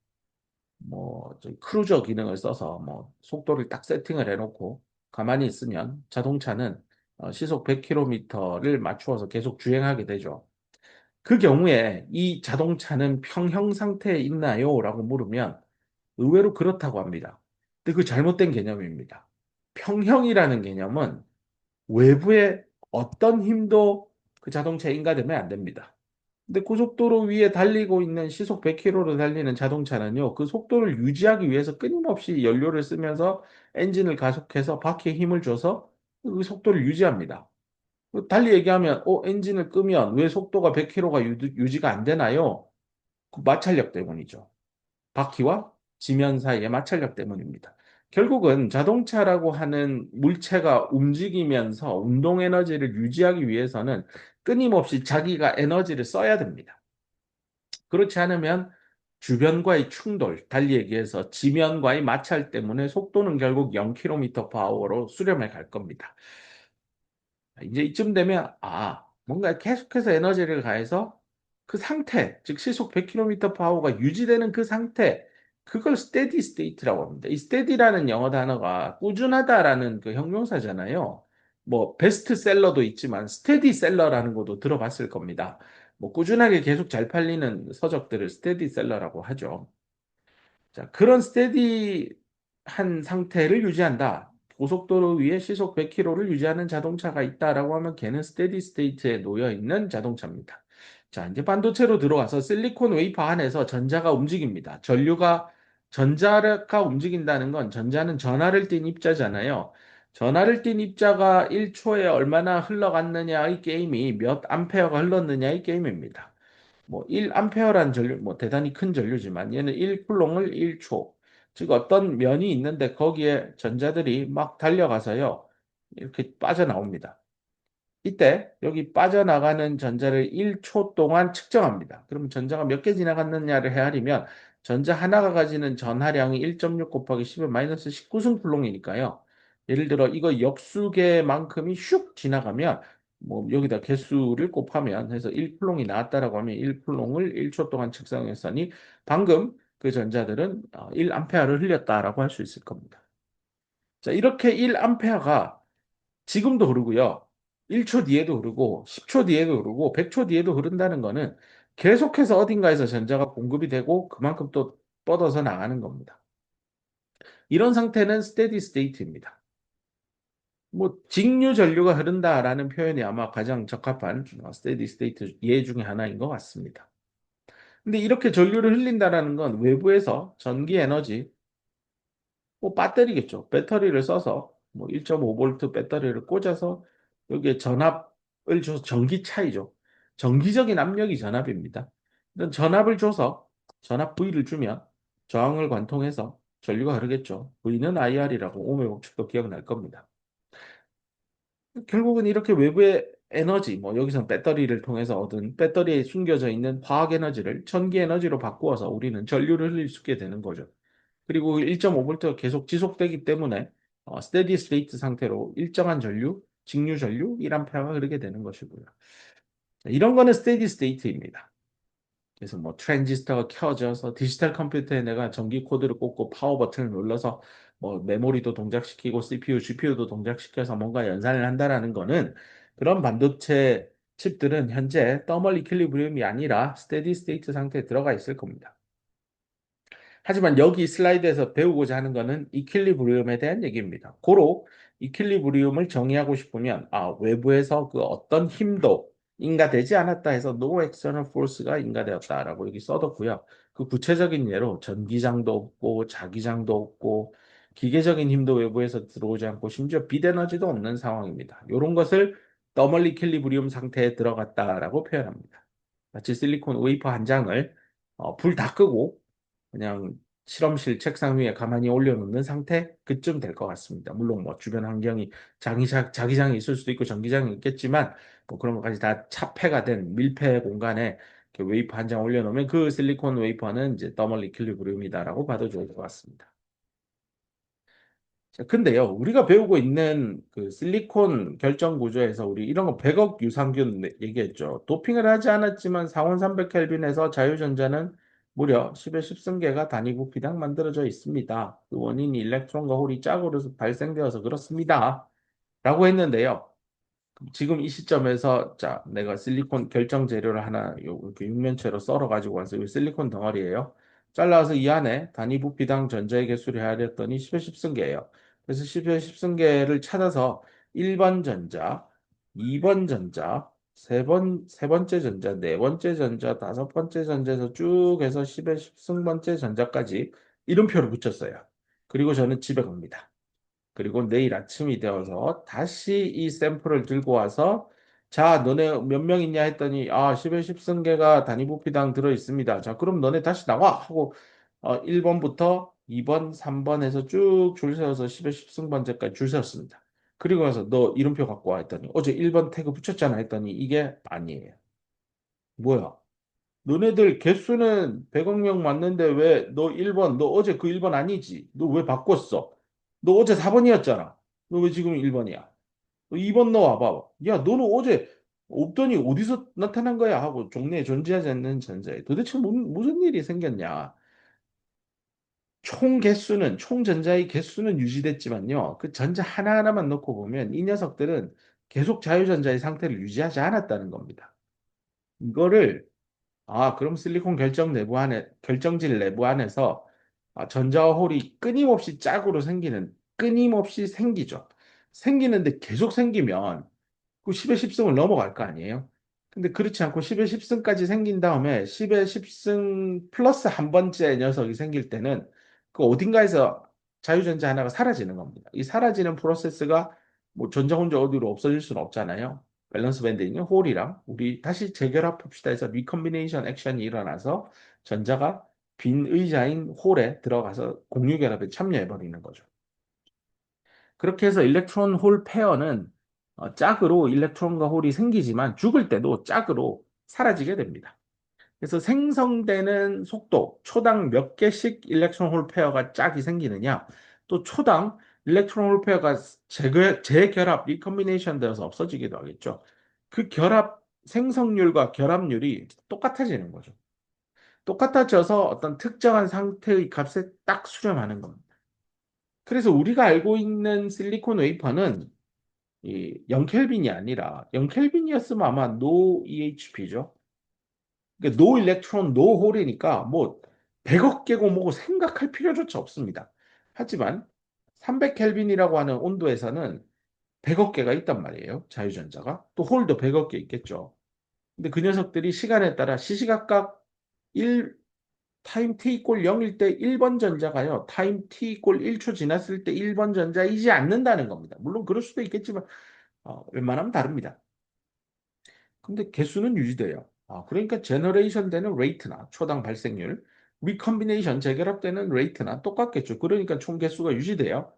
뭐좀 크루저 기능을 써서 뭐 속도를 딱 세팅을 해놓고 가만히 있으면 자동차는 시속 100km를 맞추어서 계속 주행하게 되죠. 그 경우에 이 자동차는 평형 상태에 있나요? 라고 물으면 의외로 그렇다고 합니다. 근데 그 잘못된 개념입니다. 평형이라는 개념은 외부의 어떤 힘도 그 자동차에 인가되면 안 됩니다. 근데 고속도로 위에 달리고 있는 시속 100km로 달리는 자동차는요, 그 속도를 유지하기 위해서 끊임없이 연료를 쓰면서 엔진을 가속해서 바퀴에 힘을 줘서 그 속도를 유지합니다. 달리 얘기하면, 엔진을 끄면 왜 속도가 100km가 유지가 안 되나요? 그 마찰력 때문이죠. 바퀴와 지면 사이의 마찰력 때문입니다. 결국은 자동차라고 하는 물체가 움직이면서 운동 에너지를 유지하기 위해서는 끊임없이 자기가 에너지를 써야 됩니다. 그렇지 않으면 주변과의 충돌, 달리 얘기해서 지면과의 마찰 때문에 속도는 결국 0km per hour로 수렴해 갈 겁니다. 이제 이쯤 되면, 뭔가 계속해서 에너지를 가해서 그 상태, 즉 시속 100km per hour가 유지되는 그 상태, 그걸 steady state라고 합니다. 이 steady라는 영어 단어가 꾸준하다라는 그 형용사잖아요. 뭐, 베스트셀러도 있지만, 스테디셀러라는 것도 들어봤을 겁니다. 뭐, 꾸준하게 계속 잘 팔리는 서적들을 스테디셀러라고 하죠. 자, 그런 스테디한 상태를 유지한다. 고속도로 위에 시속 100km를 유지하는 자동차가 있다라고 하면 걔는 스테디 스테이트에 놓여 있는 자동차입니다. 자, 이제 반도체로 들어와서 실리콘 웨이퍼 안에서 전자가 움직입니다. 전자가 움직인다는 건 전자는 전하를 띤 입자잖아요. 전하를 띤 입자가 1초에 얼마나 흘러갔느냐의 게임이 몇 암페어가 흘렀느냐의 게임입니다. 뭐 1암페어란 전류, 뭐 대단히 큰 전류지만 얘는 1쿨롱을 1초. 즉 어떤 면이 있는데 거기에 전자들이 막 달려가서요. 이렇게 빠져나옵니다. 이때 여기 빠져나가는 전자를 1초 동안 측정합니다. 그러면 전자가 몇 개 지나갔느냐를 헤아리면 전자 하나가 가지는 전하량이 1.6 곱하기 10의 마이너스 19승 쿨롱이니까요. 예를 들어 이거 역수계만큼이 슉 지나가면 뭐 여기다 개수를 곱하면 해서 1쿨롱이 나왔다라고 하면 1쿨롱을 1초 동안 측정했으니 방금 그 전자들은 1암페어를 흘렸다라고 할 수 있을 겁니다. 자, 이렇게 1암페어가 지금도 흐르고요. 1초 뒤에도 흐르고 10초 뒤에도 흐르고 100초 뒤에도 흐른다는 거는 계속해서 어딘가에서 전자가 공급이 되고 그만큼 또 뻗어서 나가는 겁니다. 이런 상태는 스테디 스테이트입니다. 뭐 직류 전류가 흐른다라는 표현이 아마 가장 적합한 스테디 스테이트 예 중에 하나인 것 같습니다. 근데 이렇게 전류를 흘린다라는 건 외부에서 전기 에너지, 뭐 배터리겠죠. 배터리를 써서 뭐 1.5V 배터리를 꽂아서 여기에 전압을 줘서 전기 차이죠. 정기적인 압력이 전압입니다. 이런 전압을 줘서 전압 V를 주면 저항을 관통해서 전류가 흐르겠죠. V는 IR이라고 오음의 법칙도 기억날 겁니다. 결국은 이렇게 외부의 에너지, 뭐 여기서 배터리를 통해서 얻은 배터리에 숨겨져 있는 화학 에너지를 전기 에너지로 바꾸어서 우리는 전류를 흘릴 수 있게 되는 거죠. 그리고 1.5V가 계속 지속되기 때문에 스테디 스테이트 상태로 일정한 전류, 직류 전류 1A가 흐르게 되는 것이고요. 자, 이런 거는 스테디 스테이트입니다. 그래서 뭐 트랜지스터가 켜져서 디지털 컴퓨터에 내가 전기 코드를 꽂고 파워 버튼을 눌러서 뭐 메모리도 동작시키고 CPU, GPU도 동작시켜서 뭔가 연산을 한다라는 거는 그런 반도체 칩들은 현재 더멀 이퀄리브리움이 아니라 스테디 스테이트 상태에 들어가 있을 겁니다. 하지만 여기 슬라이드에서 배우고자 하는 것은 이퀄리브리움에 대한 얘기입니다. 고로 이퀄리브리움을 정의하고 싶으면 외부에서 그 어떤 힘도 인가되지 않았다 해서 no external force가 인가되었다라고 여기 써뒀고요. 그 구체적인 예로 전기장도 없고 자기장도 없고 기계적인 힘도 외부에서 들어오지 않고 심지어 빛 에너지도 없는 상황입니다. 이런 것을 더멀 이퀄리브리움 상태에 들어갔다라고 표현합니다. 마치 실리콘 웨이퍼 한 장을 불 다 끄고 그냥 실험실 책상 위에 가만히 올려놓는 상태 그쯤 될 것 같습니다. 물론 뭐 주변 환경이 자기장이 있을 수도 있고 전기장이 있겠지만 뭐 그런 것까지 다 차폐가 된 밀폐 공간에 이렇게 웨이퍼 한 장 올려놓으면 그 실리콘 웨이퍼는 이제 더멀 이퀄리브리움이다라고 봐도 좋을 것 같습니다. 자, 근데요, 우리가 배우고 있는 그 실리콘 결정 구조에서 우리 이런 거 100억 유산균 얘기했죠. 도핑을 하지 않았지만 상온 300켈빈에서 자유전자는 무려 10의 10승계가 단위 부피당 만들어져 있습니다. 그 원인이 일렉트론과 홀이 짝으로 발생되어서 그렇습니다. 라고 했는데요. 지금 이 시점에서 자 내가 실리콘 결정 재료를 하나 이렇게 육면체로 썰어 가지고 와서 이 실리콘 덩어리예요. 잘라서 이 안에 단위 부피당 전자의 개수를 헤아렸더니 10의 10승계예요. 그래서 10의 10승계를 찾아서 1번 전자, 2번 전자, 세 번째 전자, 네 번째 전자, 다섯 번째 전자에서 쭉 해서 10의 10승번째 전자까지 이름표를 붙였어요. 그리고 저는 집에 갑니다. 그리고 내일 아침이 되어서 다시 이 샘플을 들고 와서 자, 너네 몇 명 있냐 했더니 10에 10승계가 단위 부피당 들어 있습니다. 자, 그럼 너네 다시 나와 하고 1번부터 2번, 3번에서 쭉 줄 세워서 10에 10승번째까지 줄 세웠습니다. 그리고 나서 너 이름표 갖고 와 했더니 어제 1번 태그 붙였잖아 했더니 이게 아니에요. 뭐야? 너네들 개수는 100억 명 맞는데 왜 너 1번, 너 어제 그 1번 아니지? 너 왜 바꿨어? 너 어제 4번이었잖아. 너 왜 지금 1번이야? 2번 넣어와봐. 야, 너는 어제 없더니 어디서 나타난 거야? 하고 종래에 존재하지 않는 전자에 도대체 무슨 일이 생겼냐? 총 전자의 개수는 유지됐지만요. 그 전자 하나하나만 놓고 보면 이 녀석들은 계속 자유전자의 상태를 유지하지 않았다는 겁니다. 이거를 그럼 실리콘 결정질 내부 안에서 전자와 홀이 끊임없이 생기죠. 생기는데 계속 생기면 그 10의 10승을 넘어갈 거 아니에요? 근데 그렇지 않고 10의 10승까지 생긴 다음에 10의 10승 플러스 한 번째 녀석이 생길 때는 그 어딘가에서 자유전자 하나가 사라지는 겁니다. 이 사라지는 프로세스가 뭐 전자 혼자 어디로 없어질 수는 없잖아요. 밸런스 밴드에 있는 홀이랑 우리 다시 재결합합시다 해서 리컨비네이션 액션이 일어나서 전자가 빈 의자인 홀에 들어가서 공유 결합에 참여해 버리는 거죠. 그렇게 해서 일렉트론 홀 페어는 짝으로 일렉트론과 홀이 생기지만 죽을 때도 짝으로 사라지게 됩니다. 그래서 생성되는 속도, 초당 몇 개씩 일렉트론 홀 페어가 짝이 생기느냐, 또 초당 일렉트론 홀 페어가 재결합, 리컨비네이션 되어서 없어지기도 하겠죠. 그 결합 생성률과 결합률이 똑같아지는 거죠. 똑같아져서 어떤 특정한 상태의 값에 딱 수렴하는 겁니다. 그래서 우리가 알고 있는 실리콘 웨이퍼는 이 0켈빈이 아니라 0켈빈이었으면 아마 노 EHP죠. 그러니까 노 일렉트론, 노 홀이니까 뭐 100억 개고 뭐고 생각할 필요조차 없습니다. 하지만 300켈빈이라고 하는 온도에서는 100억 개가 있단 말이에요. 자유전자가. 또 홀도 100억 개 있겠죠. 근데 그 녀석들이 시간에 따라 시시각각 1 타임 t 이꼴 0일 때 1번 전자가요. 타임 t 이꼴 1초 지났을 때 1번 전자이지 않는다는 겁니다. 물론 그럴 수도 있겠지만 웬만하면 다릅니다. 근데 개수는 유지돼요. 그러니까 제너레이션 되는 레이트나 초당 발생률, 리컨비네이션 재결합되는 레이트나 똑같겠죠. 그러니까 총 개수가 유지돼요.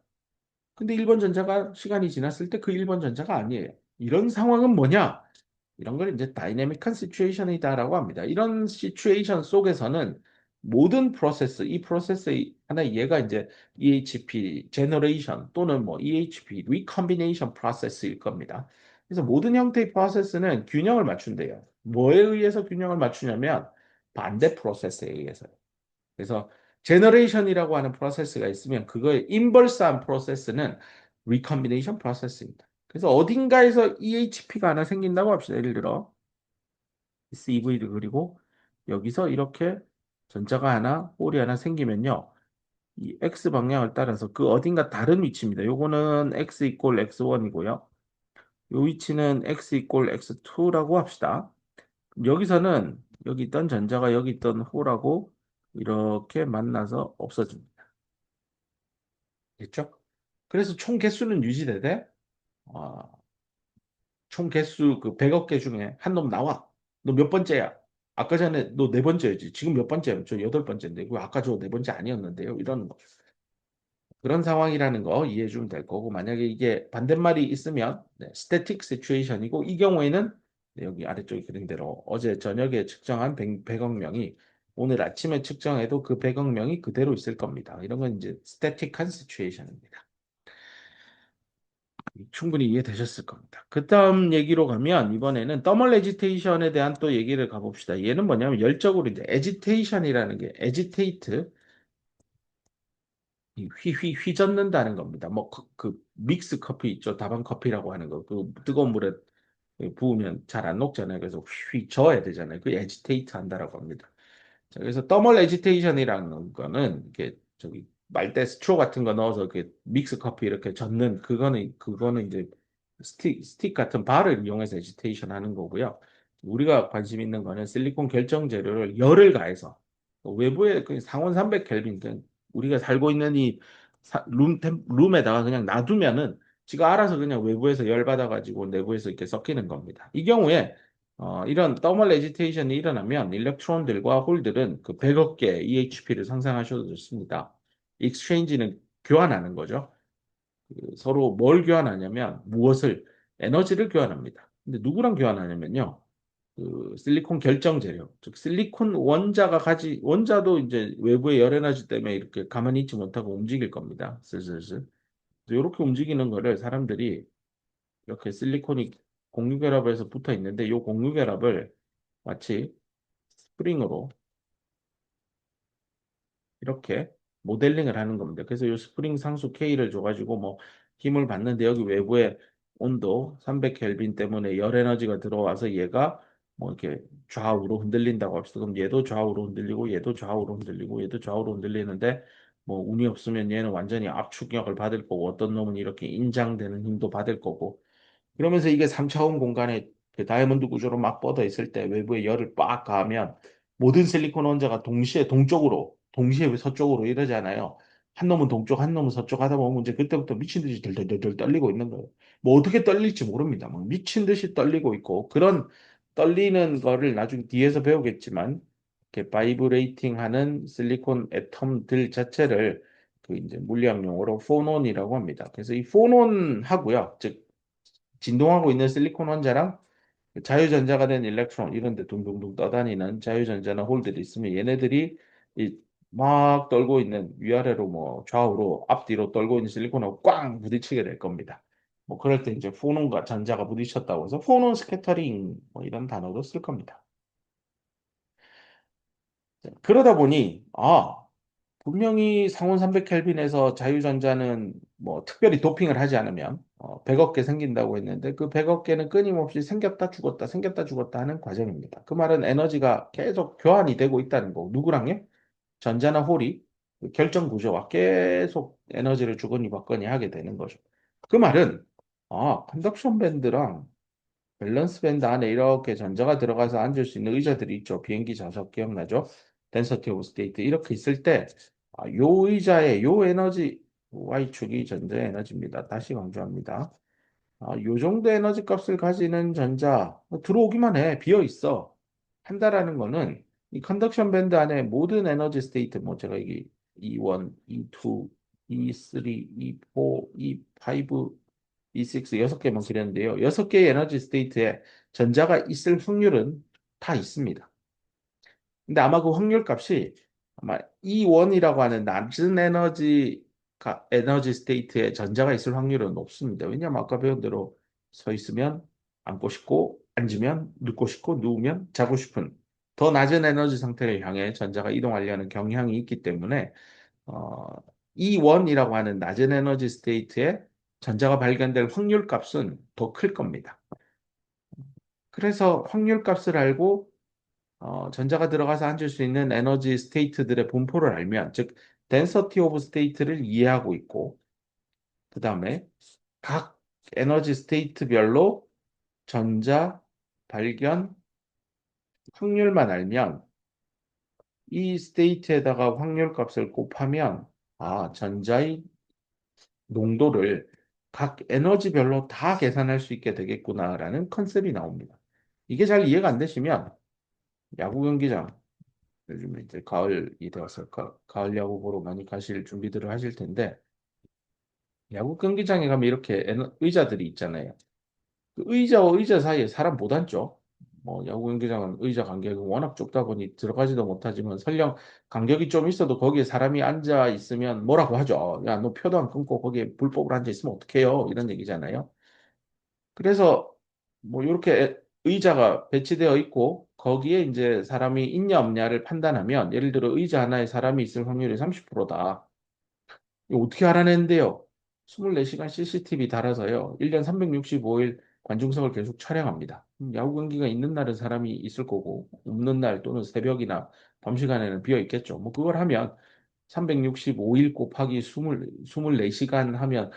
근데 1번 전자가 시간이 지났을 때 그 1번 전자가 아니에요. 이런 상황은 뭐냐? 이런 걸 이제 다이내믹한 시츄에이션이다라고 합니다. 이런 시츄에이션 속에서는 모든 프로세스, 이 프로세스의 하나의 얘가 이제 EHP 제너레이션 또는 뭐 EHP 리컨비네이션 프로세스일 겁니다. 그래서 모든 형태의 프로세스는 균형을 맞춘대요. 뭐에 의해서 균형을 맞추냐면 반대 프로세스에 의해서요. 그래서 제너레이션이라고 하는 프로세스가 있으면 그거의 인버스한 프로세스는 리컨비네이션 프로세스입니다. 그래서 어딘가에서 EHP가 하나 생긴다고 합시다. 예를 들어 CV를 그리고 여기서 이렇게 전자가 하나, 홀이 하나 생기면요. 이 X 방향을 따라서 그 어딘가 다른 위치입니다. 요거는 X 이꼴 X1이고요. 요 위치는 X 이꼴 X2라고 합시다. 여기서는 여기 있던 전자가 여기 있던 홀하고 이렇게 만나서 없어집니다. 됐죠? 그래서 총 개수는 유지되되 어, 총 개수 그 100억 개 중에 한 놈 나와. 너 몇 번째야? 아까 전에 너 네 번째였지. 지금 몇 번째야? 저 여덟 번째인데. 그 아까 저 네 번째 아니었는데요. 이런 거. 그런 상황이라는 거 이해해 주면 될 거고 만약에 이게 반대말이 있으면 네, static situation이고 이 경우에는 네, 여기 아래쪽에 그린 대로 어제 저녁에 측정한 100억 명이 오늘 아침에 측정해도 그 100억 명이 그대로 있을 겁니다. 이런 건 이제 static한 situation입니다. 충분히 이해되셨을 겁니다. 그 다음 얘기로 가면 이번에는 더멀 에지테이션에 대한 또 얘기를 가봅시다. 얘는 뭐냐면 열적으로 이제 에지테이션이라는 게 에지테이트 휘젓는다는 겁니다. 뭐 그 믹스 커피 있죠. 다방 커피라고 하는 거. 그 뜨거운 물에 부으면 잘 안 녹잖아요. 그래서 휘저어야 되잖아요. 그 에지테이트 한다라고 합니다. 자, 그래서 더멀 에지테이션이라는 거는 이게 저기 말대 스트로 같은 거 넣어서 이렇게 믹스 커피 이렇게 젓는 그거는 이제 스틱 같은 발을 이용해서 에지테이션 하는 거고요. 우리가 관심 있는 거는 실리콘 결정 재료를 열을 가해서 외부에 그 상온 300 켈빈 우리가 살고 있는 이 룸에다가 그냥 놔두면은 지가 알아서 그냥 외부에서 열 받아가지고 내부에서 이렇게 섞이는 겁니다. 이 경우에 이런 더멀 에지테이션이 일어나면 일렉트론들과 홀들은 그 100억 개 EHP를 상상하셔도 좋습니다. 익스체인지는 교환하는 거죠. 서로 뭘 교환하냐면 무엇을 에너지를 교환합니다. 근데 누구랑 교환하냐면요. 그 실리콘 결정 재료, 즉 실리콘 원자도 이제 외부의 열 에너지 때문에 이렇게 가만히 있지 못하고 움직일 겁니다. 슬슬슬. 이렇게 움직이는 거를 사람들이 이렇게 실리콘이 공유결합에서 붙어 있는데 이 공유결합을 마치 스프링으로 이렇게 모델링을 하는 겁니다. 그래서 이 스프링 상수 K를 줘가지고 뭐 힘을 받는데 여기 외부에 온도 300 켈빈 때문에 열 에너지가 들어와서 얘가 뭐 이렇게 좌우로 흔들린다고 합시다. 그럼 얘도 좌우로 흔들리고 얘도 좌우로 흔들리고 얘도 좌우로 흔들리는데 뭐 운이 없으면 얘는 완전히 압축력을 받을 거고 어떤 놈은 이렇게 인장되는 힘도 받을 거고 그러면서 이게 3차원 공간에 그 다이아몬드 구조로 막 뻗어 있을 때 외부에 열을 빡 가하면 모든 실리콘 원자가 동시에 동쪽으로, 동시에 서쪽으로 이러잖아요. 한 놈은 동쪽, 한 놈은 서쪽 하다 보면 이제 그때부터 미친 듯이 덜덜덜 떨리고 있는 거예요. 뭐 어떻게 떨릴지 모릅니다. 막 미친 듯이 떨리고 있고 그런 떨리는 거를 나중에 뒤에서 배우겠지만 이렇게 바이브레이팅 하는 실리콘 애텀들 자체를 그 이제 물리학 용어로 포논이라고 합니다. 그래서 이 포논하고요. 즉 진동하고 있는 실리콘 원자랑 자유전자가 된 일렉트론 이런 데 둥둥둥 떠다니는 자유전자나 홀들이 있으면 얘네들이 막 떨고 있는 위아래로 뭐 좌우로 앞뒤로 떨고 있는 실리콘하고 꽝 부딪히게 될 겁니다. 뭐 그럴 때 이제 포논과 전자가 부딪혔다고 해서 포논 스캐터링 뭐 이런 단어도 쓸 겁니다. 그러다 보니 분명히 상온 300켈빈에서 자유전자는 뭐 특별히 도핑을 하지 않으면 100억 개 생긴다고 했는데 그 100억 개는 끊임없이 생겼다 죽었다 생겼다 죽었다 하는 과정입니다. 그 말은 에너지가 계속 교환이 되고 있다는 거고 누구랑요? 전자나 홀이 그 결정 구조와 계속 에너지를 주거니 받거니 하게 되는 거죠. 그 말은 컨덕션 밴드랑 밸런스 밴드 안에 이렇게 전자가 들어가서 앉을 수 있는 의자들이 있죠. 비행기 좌석 기억나죠? density of state 이렇게 있을 때 요 의자의 요 에너지 Y축이 전자의 에너지입니다. 다시 강조합니다. 요 정도 에너지 값을 가지는 전자 들어오기만 해. 비어 있어. 한다라는 거는 이 컨덕션 밴드 안에 모든 에너지 스테이트 뭐 제가 이게 E1, E2, E3, E4, E5, E6 여섯 개만 그렸는데요. 여섯 개의 에너지 스테이트에 전자가 있을 확률은 다 있습니다. 근데 아마 그 확률 값이 아마 E1이라고 하는 낮은 에너지 스테이트에 전자가 있을 확률은 높습니다. 왜냐하면 아까 배운 대로 서 있으면 앉고 싶고 앉으면 눕고 싶고 누우면 자고 싶은 더 낮은 에너지 상태를 향해 전자가 이동하려는 경향이 있기 때문에 어, E1이라고 하는 낮은 에너지 스테이트에 전자가 발견될 확률 값은 더 클 겁니다. 그래서 확률 값을 알고 전자가 들어가서 앉을 수 있는 에너지 스테이트들의 분포를 알면, 즉, density of state를 이해하고 있고, 그 다음에 각 에너지 스테이트별로 전자 발견 확률만 알면, 이 스테이트에다가 확률 값을 곱하면, 전자의 농도를 각 에너지별로 다 계산할 수 있게 되겠구나라는 컨셉이 나옵니다. 이게 잘 이해가 안 되시면, 야구 경기장, 요즘 이제 가을이 되어서 가을 야구 보러 많이 가실 준비들을 하실 텐데 야구 경기장에 가면 이렇게 의자들이 있잖아요. 그 의자와 의자 사이에 사람 못 앉죠. 뭐 야구 경기장은 의자 간격이 워낙 좁다 보니 들어가지도 못하지만 설령 간격이 좀 있어도 거기에 사람이 앉아 있으면 뭐라고 하죠. 야, 너 표도 안 끊고 거기에 불법으로 앉아 있으면 어떡해요? 이런 얘기잖아요. 그래서 뭐 이렇게 의자가 배치되어 있고 거기에 이제 사람이 있냐 없냐를 판단하면 예를 들어 의자 하나에 사람이 있을 확률이 30%다. 이거 어떻게 알아낸대요? 24시간 CCTV 달아서요. 1년 365일 관중석을 계속 촬영합니다. 야구 경기가 있는 날은 사람이 있을 거고 없는 날 또는 새벽이나 밤 시간에는 비어 있겠죠. 뭐 그걸 하면 365일 곱하기 24시간 하면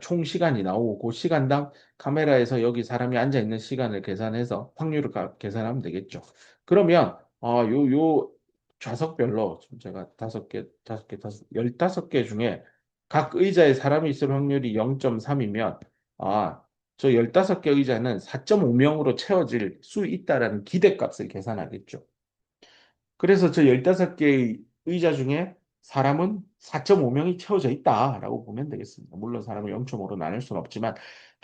총 시간이 나오고 그 시간당 카메라에서 여기 사람이 앉아 있는 시간을 계산해서 확률을 계산하면 되겠죠. 그러면 요 좌석별로 지금 제가 15개 중에 각 의자에 사람이 있을 확률이 0.3이면 저 15개 의자는 4.5명으로 채워질 수 있다라는 기대값을 계산하겠죠. 그래서 저 15개의 의자 중에 사람은 4.5명이 채워져 있다라고 보면 되겠습니다. 물론 사람을 0.5로 나눌 수는 없지만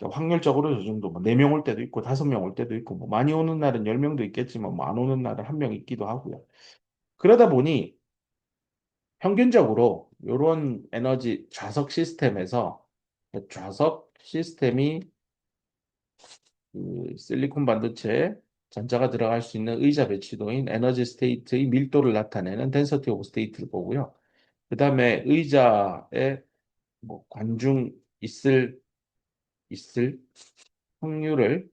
확률적으로 저 정도 뭐 4명 올 때도 있고 5명 올 때도 있고 뭐 많이 오는 날은 10명도 있겠지만 뭐 안 오는 날은 1명 있기도 하고요. 그러다 보니 평균적으로 이런 에너지 좌석 시스템에서 좌석 시스템이 그 실리콘 반도체에 전자가 들어갈 수 있는 의자 배치도인 에너지 스테이트의 밀도를 나타내는 덴서티 오브 스테이트를 보고요. 그 다음에 의자에 뭐 관중 있을 확률을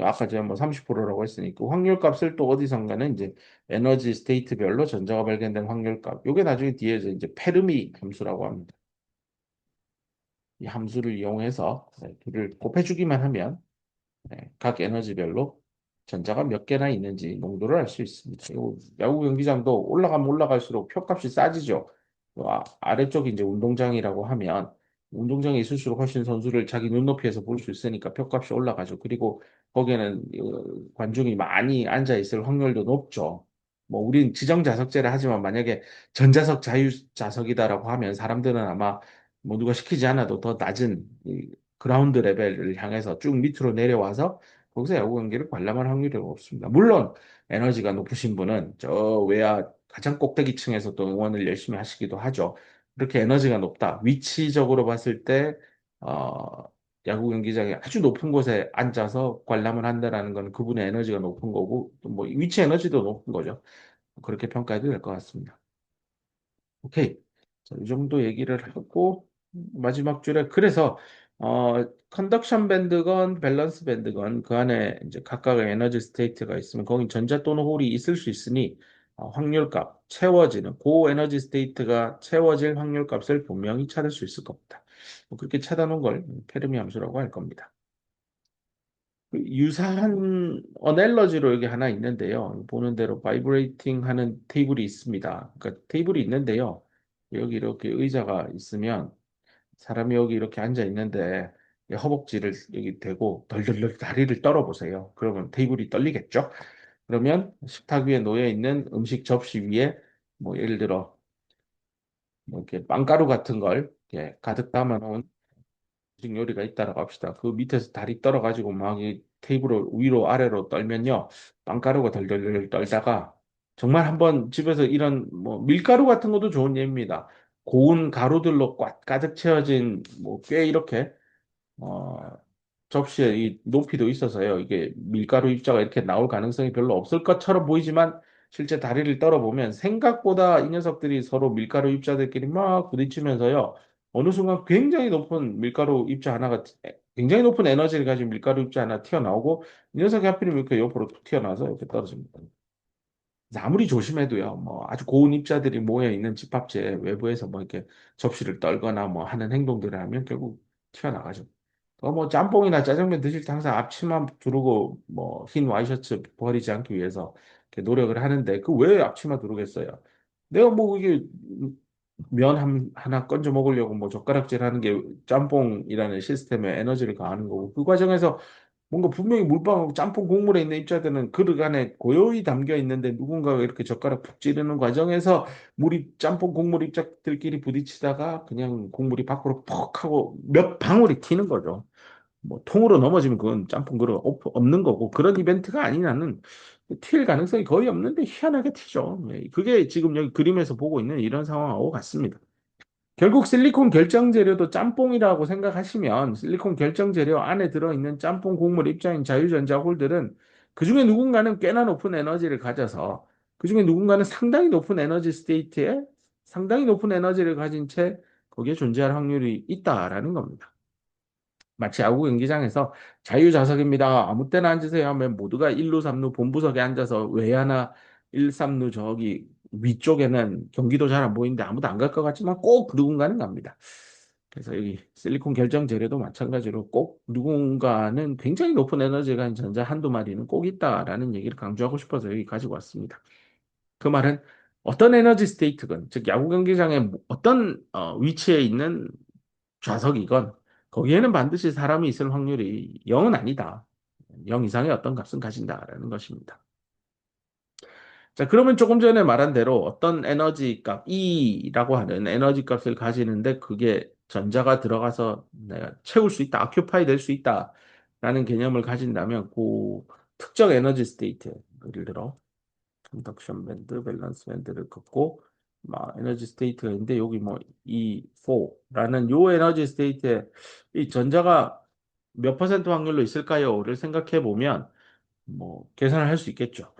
아까 제가 뭐 30%라고 했으니까 확률 값을 또 어디선가는 이제 에너지 스테이트별로 전자가 발견된 확률 값. 요게 나중에 뒤에서 이제 페르미 함수라고 합니다. 이 함수를 이용해서 둘을 곱해주기만 하면 각 에너지별로 전자가 몇 개나 있는지 농도를 알 수 있습니다. 이 야구 경기장도 올라가면 올라갈수록 표값이 싸지죠. 아래쪽이 이제 운동장이라고 하면 운동장에 있을수록 훨씬 선수를 자기 눈높이에서 볼 수 있으니까 표값이 올라가죠. 그리고 거기에는 관중이 많이 앉아 있을 확률도 높죠. 뭐 우린 지정 좌석제를 하지만 만약에 전자석 자유 좌석이다라고 하면 사람들은 아마 뭐 누가 시키지 않아도 더 낮은 이 그라운드 레벨을 향해서 쭉 밑으로 내려와서 거기서 야구 경기를 관람할 확률이 높습니다. 물론 에너지가 높으신 분은 저 외야 가장 꼭대기층에서 또 응원을 열심히 하시기도 하죠. 그렇게 에너지가 높다. 위치적으로 봤을 때 야구 경기장에 아주 높은 곳에 앉아서 관람을 한다라는 건 그분의 에너지가 높은 거고 또뭐 위치 에너지도 높은 거죠. 그렇게 평가해도 될 것 같습니다. 오케이. 자, 이 정도 얘기를 하고 마지막 줄에 그래서 컨덕션 밴드건 밸런스 밴드건 그 안에 이제 각각의 에너지 스테이트가 있으면 거긴 전자 또는 홀이 있을 수 있으니 확률값 채워지는 고 에너지 스테이트가 채워질 확률값을 분명히 찾을 수 있을 겁니다. 뭐 그렇게 찾아놓은 걸 페르미 함수라고 할 겁니다. 그 유사한 어넬러지로 여기 하나 있는데요. 보는 대로 바이브레이팅 하는 테이블이 있습니다. 그러니까 테이블이 있는데요. 여기 이렇게 의자가 있으면 사람이 여기 이렇게 앉아 있는데 이 허벅지를 여기 대고 덜덜덜 다리를 떨어 보세요. 그러면 테이블이 떨리겠죠? 그러면 식탁 위에 놓여 있는 음식 접시 위에 뭐 예를 들어 뭐 이렇게 빵가루 같은 걸 이렇게 가득 담아 놓은 음식 요리가 있다라고 합시다. 그 밑에서 다리 떨어가지고 막 이 테이블을 위로 아래로 떨면요. 빵가루가 덜덜덜 떨다가 정말 한번 집에서 이런 뭐 밀가루 같은 것도 좋은 예입니다. 고운 가루들로 꽉 가득 채워진 뭐 꽤 이렇게 어, 접시에 이 높이도 있어서요. 이게 밀가루 입자가 이렇게 나올 가능성이 별로 없을 것처럼 보이지만 실제 다리를 떨어보면 생각보다 이 녀석들이 서로 밀가루 입자들끼리 막 부딪히면서요. 어느 순간 굉장히 높은 밀가루 입자 하나가 굉장히 높은 에너지를 가진 밀가루 입자 하나 튀어나오고 이 녀석이 하필이면 이렇게 옆으로 툭 튀어나와서 이렇게 떨어집니다. 그래서 아무리 조심해도요, 뭐 아주 고운 입자들이 모여 있는 집합체 외부에서 뭐 이렇게 접시를 떨거나 뭐 하는 행동들을 하면 결국 튀어나가죠. 뭐 짬뽕이나 짜장면 드실 때 항상 앞치마 두르고 뭐 흰 와이셔츠 버리지 않기 위해서 이렇게 노력을 하는데 그 왜 앞치마 두르겠어요? 내가 뭐 이게 하나 건져 먹으려고 뭐 젓가락질 하는 게 짬뽕이라는 시스템에 에너지를 가하는 거고 그 과정에서 뭔가 분명히 물방울 짬뽕 국물에 있는 입자들은 그릇 안에 고요히 담겨 있는데 누군가가 이렇게 젓가락 푹 찌르는 과정에서 물이 짬뽕 국물 입자들끼리 부딪히다가 그냥 국물이 밖으로 퍽 하고 몇 방울이 튀는 거죠. 뭐 통으로 넘어지면 그건 짬뽕 그릇 없는 거고 그런 이벤트가 아니냐는 튈 가능성이 거의 없는데 희한하게 튀죠. 예, 그게 지금 여기 그림에서 보고 있는 이런 상황하고 같습니다. 결국 실리콘 결정 재료도 짬뽕이라고 생각하시면 실리콘 결정 재료 안에 들어있는 짬뽕 곡물 입자인 자유전자 홀들은 그중에 누군가는 꽤나 높은 에너지를 가져서 그중에 누군가는 상당히 높은 에너지 스테이트에 상당히 높은 에너지를 가진 채 거기에 존재할 확률이 있다라는 겁니다. 마치 야구 경기장에서 자유좌석입니다. 아무 때나 앉으세요 하면 모두가 1루, 3루 본부석에 앉아서 외야나 1, 3루 저기 위쪽에는 경기도 잘 안 보이는데 아무도 안 갈 것 같지만 꼭 누군가는 갑니다. 그래서 여기 실리콘 결정 재료도 마찬가지로 꼭 누군가는 굉장히 높은 에너지가 가진 전자 한두 마리는 꼭 있다라는 얘기를 강조하고 싶어서 여기 가지고 왔습니다. 그 말은 어떤 에너지 스테이트건, 즉 야구 경기장의 어떤 위치에 있는 좌석이건 거기에는 반드시 사람이 있을 확률이 0은 아니다. 0 이상의 어떤 값은 가진다라는 것입니다. 자, 그러면 조금 전에 말한 대로 어떤 에너지 값, E라고 하는 에너지 값을 가지는데 그게 전자가 들어가서 내가 채울 수 있다, 아큐파이 될 수 있다라는 개념을 가진다면 그 특정 에너지 스테이트, 예를 들어 컨덕션 밴드, 밸런스 밴드를 긋고 막 에너지 스테이트가 있는데 여기 뭐 E4라는 요 에너지 스테이트에 이 전자가 몇 퍼센트 확률로 있을까요?를 생각해 보면 뭐 계산을 할 수 있겠죠.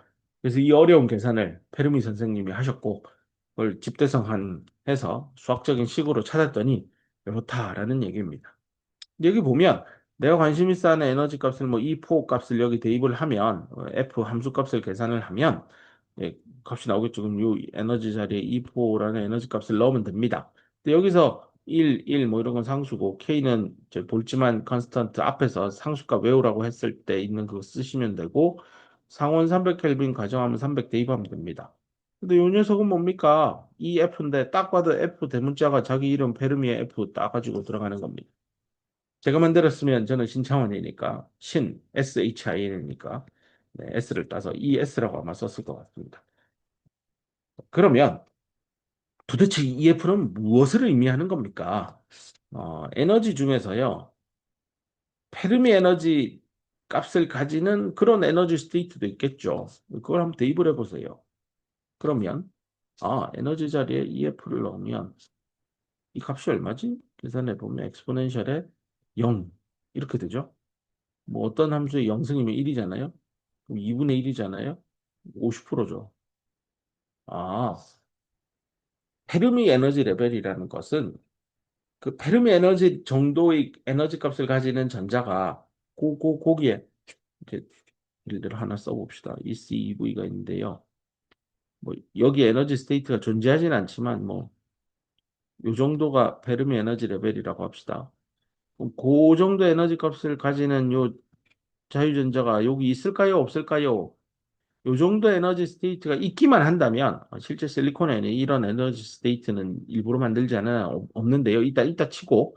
그래서 이 어려운 계산을 페르미 선생님이 하셨고 그걸 집대성한 해서 수학적인 식으로 찾았더니 이렇다라는 얘기입니다. 여기 보면 내가 관심 있어 하는 에너지 값을 뭐 E4 값을 여기 대입을 하면 F 함수 값을 계산을 하면 예, 값이 나오겠죠. 그럼 이 에너지 자리에 E4라는 에너지 값을 넣으면 됩니다. 근데 여기서 1, 뭐 이런 건 상수고 K는 저 볼츠만 컨스턴트 앞에서 상수값 외우라고 했을 때 있는 그거 쓰시면 되고 상온 300켈빈 가정하면 300 대입하면 됩니다. 근데 이 녀석은 뭡니까? EF인데 딱 봐도 F 대문자가 자기 이름 페르미의 F 따가지고 들어가는 겁니다. 제가 만들었으면 저는 신창원이니까 SHIN이니까 네, S를 따서 ES라고 아마 썼을 것 같습니다. 그러면 도대체 EF는 무엇을 의미하는 겁니까? 에너지 중에서요, 페르미 에너지 값을 가지는 그런 에너지 스테이트도 있겠죠. 그걸 한번 대입을 해보세요. 그러면 에너지 자리에 EF를 넣으면 이 값이 얼마지? 계산해 보면 엑스포넨셜에 0 이렇게 되죠. 뭐 어떤 함수의 0승이면 1이잖아요. 그럼 2분의 1이잖아요. 50%죠. 아, 페르미 에너지 레벨이라는 것은 그 페르미 에너지 정도의 에너지 값을 가지는 전자가 거기에 이제 예를 들어 하나 써봅시다. ECEV가 있는데요. 뭐 여기 에너지 스테이트가 존재하진 않지만 뭐 요 정도가 페르미 에너지 레벨이라고 합시다. 그럼 그 정도 에너지 값을 가지는 요 자유전자가 여기 있을까요? 없을까요? 요 정도 에너지 스테이트가 있기만 한다면 실제 실리콘에는 이런 에너지 스테이트는 일부러 만들지 않아 없는데요. 이따 치고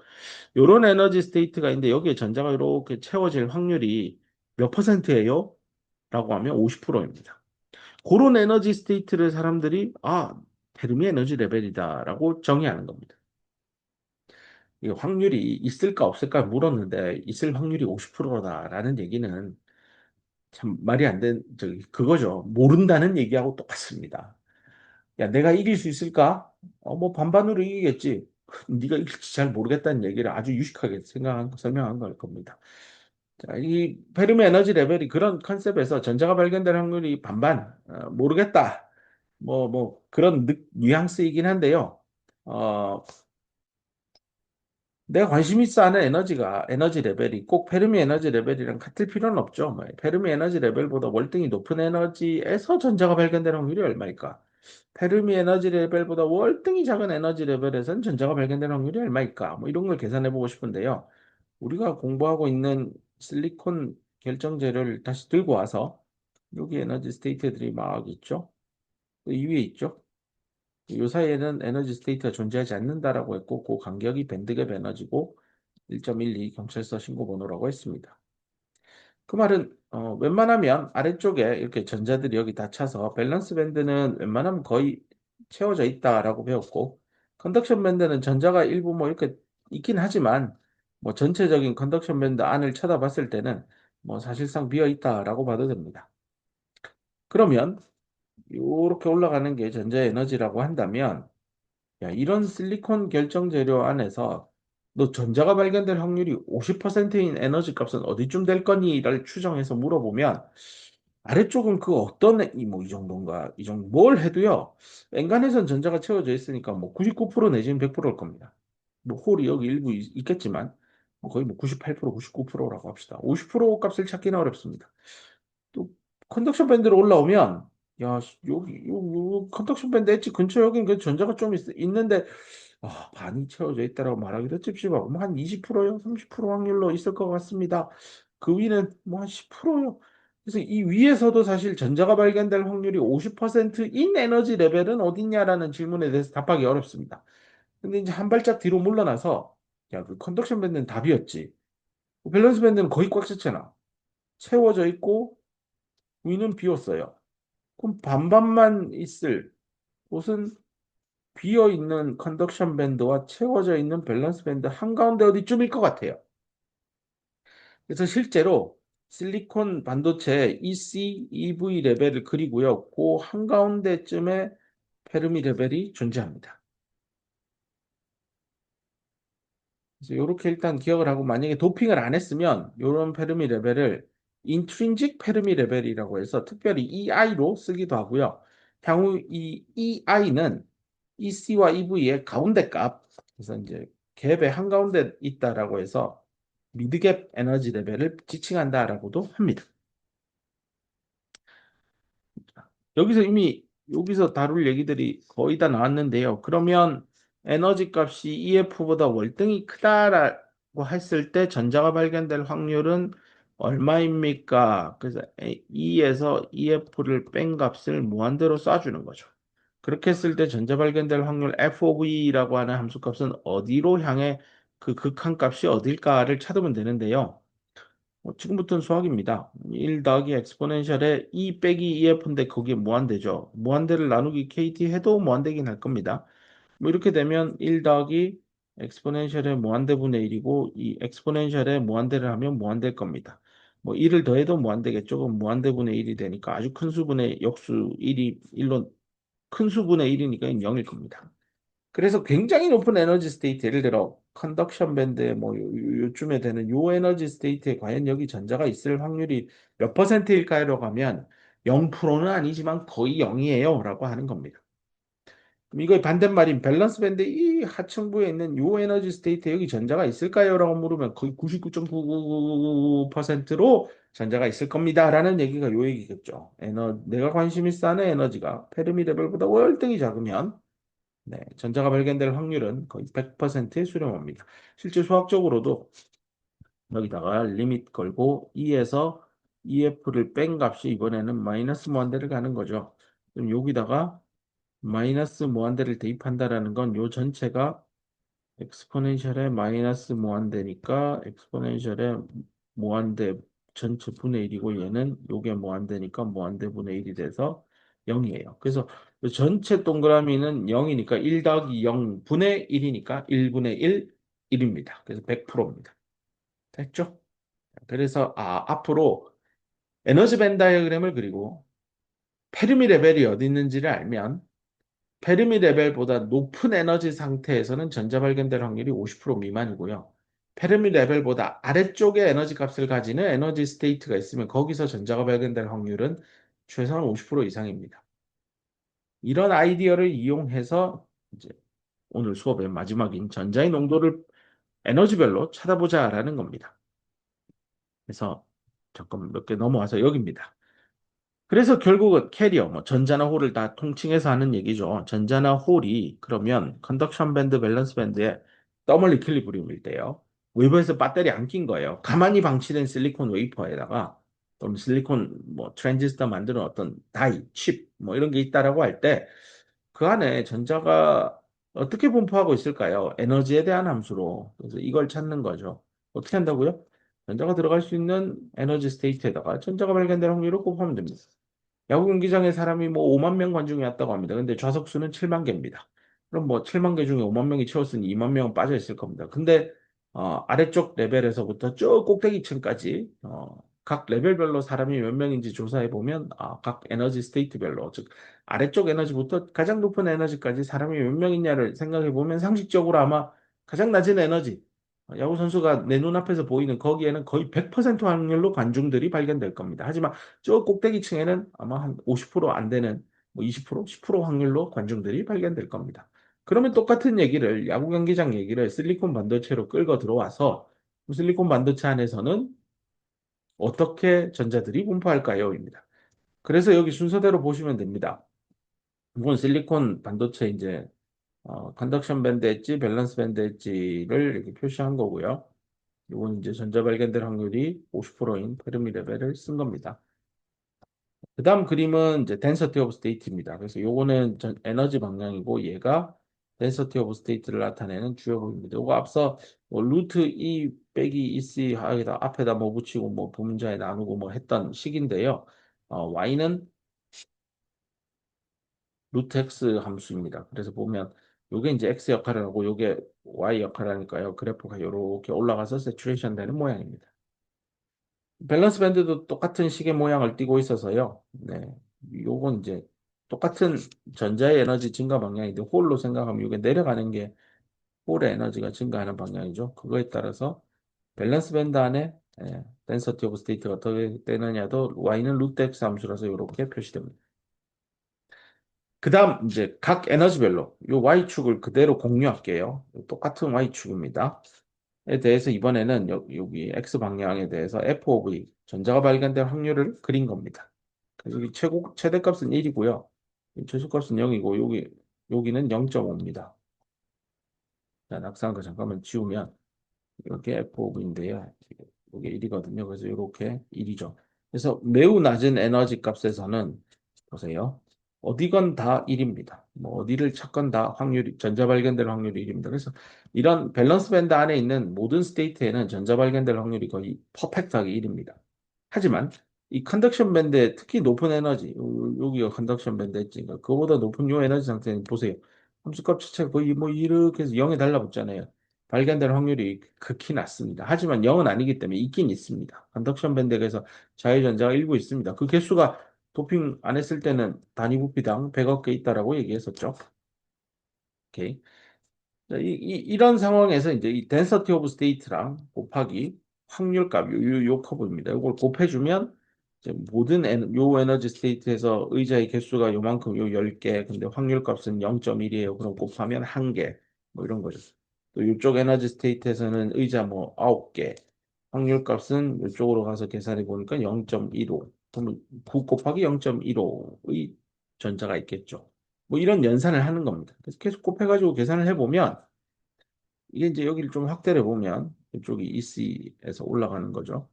요런 에너지 스테이트가 있는데 여기에 전자가 이렇게 채워질 확률이 몇 퍼센트예요? 라고 하면 50%입니다. 그런 에너지 스테이트를 사람들이 페르미 에너지 레벨이다라고 정의하는 겁니다. 이 확률이 있을까 없을까 물었는데 있을 확률이 50%다라는 얘기는 참 말이 안 된, 그거죠. 모른다는 얘기하고 똑같습니다. 야, 내가 이길 수 있을까? 뭐 반반으로 이기겠지. 네가 이길지 잘 모르겠다는 얘기를 아주 유식하게 설명한 걸 겁니다. 자, 이 페르미 에너지 레벨이 그런 컨셉에서 전자가 발견될 확률이 반반, 모르겠다. 그런 뉘앙스이긴 한데요. 어, 내가 관심 있어 하는 에너지 레벨이 꼭 페르미 에너지 레벨이랑 같을 필요는 없죠. 페르미 에너지 레벨보다 월등히 높은 에너지에서 전자가 발견되는 확률이 얼마일까? 페르미 에너지 레벨보다 월등히 작은 에너지 레벨에서는 전자가 발견되는 확률이 얼마일까? 뭐 이런 걸 계산해 보고 싶은데요. 우리가 공부하고 있는 실리콘 결정제를 다시 들고 와서 여기 에너지 스테이트들이 막 있죠. 또 이 위에 있죠. 이 사이에는 에너지 스테이트가 존재하지 않는다라고 했고 그 간격이 밴드갭 에너지고 1.12 경찰서 신고번호라고 했습니다. 그 말은 웬만하면 아래쪽에 이렇게 전자들이 여기 다 차서 밸런스 밴드는 웬만하면 거의 채워져 있다라고 배웠고 컨덕션 밴드는 전자가 일부 뭐 이렇게 있긴 하지만 뭐 전체적인 컨덕션 밴드 안을 쳐다봤을 때는 뭐 사실상 비어 있다라고 봐도 됩니다. 그러면 이렇게 올라가는 게 전자 에너지라고 한다면 야, 이런 실리콘 결정 재료 안에서 너 전자가 발견될 확률이 50%인 에너지 값은 어디쯤 될 거니?를 추정해서 물어보면 아래쪽은 그 어떤 이 정도인가 이 정도 뭘 해도요. 엔간해선 전자가 채워져 있으니까 뭐 99% 내지는 100%일 겁니다. 뭐 홀이 여기 일부 있겠지만 뭐 거의 뭐 98%, 99%라고 합시다. 50% 값을 찾기는 어렵습니다. 또 컨덕션 밴드로 올라오면 야 여기 컨덕션 밴드 엣지 근처 여긴 그 전자가 좀 있는데 반이 채워져 있다라고 말하기도 찝찝하고 뭐 한 20%요 30% 확률로 있을 것 같습니다. 그 위는 뭐 한 10%요. 그래서 이 위에서도 사실 전자가 발견될 확률이 50%인 에너지 레벨은 어딨냐라는 질문에 대해서 답하기 어렵습니다. 근데 이제 한 발짝 뒤로 물러나서 야 그 컨덕션 밴드는 답이었지. 밸런스 밴드는 거의 꽉 찼잖아. 채워져 있고 위는 비었어요. 그럼 반반만 있을 곳은 비어 있는 컨덕션 밴드와 채워져 있는 밸런스 밴드 한가운데 어디쯤일 것 같아요. 그래서 실제로 실리콘 반도체 EC, EV 레벨을 그리고요. 그 한가운데쯤에 페르미 레벨이 존재합니다. 그래서 이렇게 일단 기억을 하고 만약에 도핑을 안 했으면 이런 페르미 레벨을 인트린직 페르미 레벨이라고 해서 특별히 EI로 쓰기도 하고요. 향후 이 EI는 EC와 EV의 가운데 값, 그래서 이제 갭의 한가운데 있다라고 해서 미드갭 에너지 레벨을 지칭한다라고도 합니다. 여기서 이미 여기서 다룰 얘기들이 거의 다 나왔는데요. 그러면 에너지 값이 EF보다 월등히 크다라고 했을 때 전자가 발견될 확률은 얼마입니까? 그래서 E에서 EF를 뺀 값을 무한대로 쏴주는 거죠. 그렇게 했을 때 전자 발견될 확률 f of e라고 하는 함수값은 어디로 향해 그 극한값이 어딜까를 찾으면 되는데요. 지금부터는 수학입니다. 1 더하기 엑스포넨셜에 e 빼기 ef인데 거기에 무한대죠. 무한대를 나누기 kt 해도 무한대긴 할 겁니다. 뭐 이렇게 되면 1 더하기 엑스포넨셜의 무한대분의 1이고 이 엑스포넨셜에 무한대를 하면 무한대일 겁니다. 뭐 1을 더해도 무한대겠죠. 그럼 무한대분의 1이 되니까 아주 큰 수분의 역수 1이 1로 큰 수분의 1이니까 0일 겁니다. 그래서 굉장히 높은 에너지 스테이트, 예를 들어 컨덕션 밴드에 요쯤에 되는 요 에너지 스테이트에 과연 여기 전자가 있을 확률이 몇 퍼센트일까요? 가면 0%는 아니지만 거의 0이에요 라고 하는 겁니다. 그럼 이거의 반대말인 밸런스 밴드 이 하층부에 있는 요 에너지 스테이트에 여기 전자가 있을까요? 라고 물으면 거의 99.99%로 전자가 있을 겁니다 라는 얘기가 요 얘기겠죠. 내가 관심 있어 하는 에너지가 페르미 레벨보다 월등히 작으면 네, 전자가 발견될 확률은 거의 100%에 수렴합니다. 실제 수학적으로도 여기다가 리밋 걸고 E에서 EF를 뺀 값이 이번에는 마이너스 무한대를 가는 거죠. 그럼 여기다가 마이너스 무한대를 대입한다라는 건 요 전체가 엑스포넨셜의 마이너스 무한대니까 엑스포넨셜의 무한대 전체 분의 1이고 얘는 요게 무한대니까 무한대 분의 1이 돼서 0이에요. 그래서 요 전체 동그라미는 0이니까 1 더하기 0 분의 1이니까 1분의 1, 1입니다. 그래서 100%입니다. 됐죠? 그래서 앞으로 에너지 밴 다이어그램을 그리고 페르미 레벨이 어디 있는지를 알면 페르미 레벨보다 높은 에너지 상태에서는 전자 발견될 확률이 50% 미만이고요. 페르미 레벨보다 아래쪽에 에너지 값을 가지는 에너지 스테이트가 있으면 거기서 전자가 발견될 확률은 최소한 50% 이상입니다. 이런 아이디어를 이용해서 이제 오늘 수업의 마지막인 전자의 농도를 에너지별로 찾아보자라는 겁니다. 그래서 잠깐 몇 개 넘어와서 여기입니다. 그래서 결국은 캐리어, 뭐 전자나 홀을 다 통칭해서 하는 얘기죠. 전자나 홀이 그러면 컨덕션 밴드, 밸런스 밴드에 더멀 이퀄리브리움일 때요. 외부에서 배터리 안 낀 거예요. 가만히 방치된 실리콘 웨이퍼에다가 또는 실리콘 뭐 트랜지스터 만드는 어떤 다이, 칩, 뭐 이런 게 있다라고 할 때 그 안에 전자가 어떻게 분포하고 있을까요? 에너지에 대한 함수로. 그래서 이걸 찾는 거죠. 어떻게 한다고요? 전자가 들어갈 수 있는 에너지 스테이트에다가 전자가 발견될 확률을 곱하면 됩니다. 야구 경기장에 사람이 뭐 5만 명 관중이 왔다고 합니다. 근데 좌석수는 7만 개입니다. 그럼 뭐 7만 개 중에 5만 명이 채웠으니 2만 명은 빠져 있을 겁니다. 근데 아래쪽 레벨에서부터 쭉 꼭대기층까지 각 레벨별로 사람이 몇 명인지 조사해 보면 각 에너지 스테이트별로 즉 아래쪽 에너지부터 가장 높은 에너지까지 사람이 몇 명 있냐를 생각해 보면 상식적으로 아마 가장 낮은 에너지 야구 선수가 내 눈앞에서 보이는 거기에는 거의 100% 확률로 관중들이 발견될 겁니다. 하지만 저 꼭대기층에는 아마 한 50%안 되는 뭐 20%, 10% 확률로 관중들이 발견될 겁니다. 그러면 똑같은 얘기를 야구 경기장 얘기를 실리콘 반도체로 끌고 들어와서 실리콘 반도체 안에서는 어떻게 전자들이 분포할까요?입니다. 그래서 여기 순서대로 보시면 됩니다. 이건 실리콘 반도체 이제 컨덕션 밴드 엣지, 밸런스 밴드 엣지를 이렇게 표시한 거고요. 이건 이제 전자 발견될 확률이 50%인 페르미 레벨을 쓴 겁니다. 그 다음 그림은 이제 density of state입니다. 그래서 요거는 에너지 방향이고 얘가 density of state를 나타내는 주요 부분입니다. 요거 앞서 뭐 루트 2 빼기 EC 하에다 앞에다 뭐 붙이고 뭐 분자에 나누고 뭐 했던 식인데요. y는 루트 x 함수입니다. 그래서 보면 요게 이제 x 역할을 하고 요게 y 역할을 하니까요. 그래프가 이렇게 올라가서 세츄레이션 되는 모양입니다. 밸런스 밴드도 똑같은 식의 모양을 띠고 있어서요. 네. 요건 이제 똑같은 전자의 에너지 증가 방향인데 홀로 생각하면 이게 내려가는 게 홀의 에너지가 증가하는 방향이죠. 그거에 따라서 밸런스 밴드 안에 density of state가 어떻게 되느냐도 y는 루트 x 함수라서 이렇게 표시됩니다. 그 다음 이제 각 에너지별로 요 y축을 그대로 공유할게요. 똑같은 y축입니다. 에 대해서 이번에는 여기 x 방향에 대해서 f of e 전자가 발견될 확률을 그린 겁니다. 그래서 여기 최대값은 1이고요. 최소값은 0이고 여기는 0.5입니다. 자, 낙서한 거 잠깐만 지우면 이렇게 f of e인데요. 이게 1이거든요. 그래서 이렇게 1이죠. 그래서 매우 낮은 에너지 값에서는 보세요. 어디건 다 1입니다. 뭐 어디를 찾건 다 확률이 전자 발견될 확률이 1입니다. 그래서 이런 밸런스 밴드 안에 있는 모든 스테이트에는 전자 발견될 확률이 거의 퍼펙트하게 1입니다. 하지만 이 컨덕션 밴드의 특히 높은 에너지 여기가 컨덕션 밴드 했지니까 그거보다 높은 요 에너지 상태는 보세요. 함수값 자체가 거의 뭐 이렇게 해서 0에 달라붙잖아요. 발견될 확률이 극히 낮습니다. 하지만 0은 아니기 때문에 있긴 있습니다. 컨덕션 밴드에서 자유전자가 일부 있습니다. 그 개수가 도핑 안 했을 때는 단위 부피당 100억 개 있다라고 얘기했었죠. 오케이. 자, 이런 상황에서 이제 이 density of state랑 곱하기 확률값 요 커브입니다. 이걸 곱해주면 이제 모든 요 에너지 스테이트에서 의자의 개수가 요만큼 요 10개 근데 확률값은 0.1이에요. 그럼 곱하면 1개 뭐 이런 거죠. 또 이쪽 에너지 스테이트에서는 의자 뭐 9개 확률값은 이쪽으로 가서 계산해 보니까 0.15 그러면 9 곱하기 0.15의 전자가 있겠죠. 뭐 이런 연산을 하는 겁니다. 그래서 계속 곱해가지고 계산을 해보면 이게 이제 여기를 좀 확대를 해보면 이쪽이 EC에서 올라가는 거죠.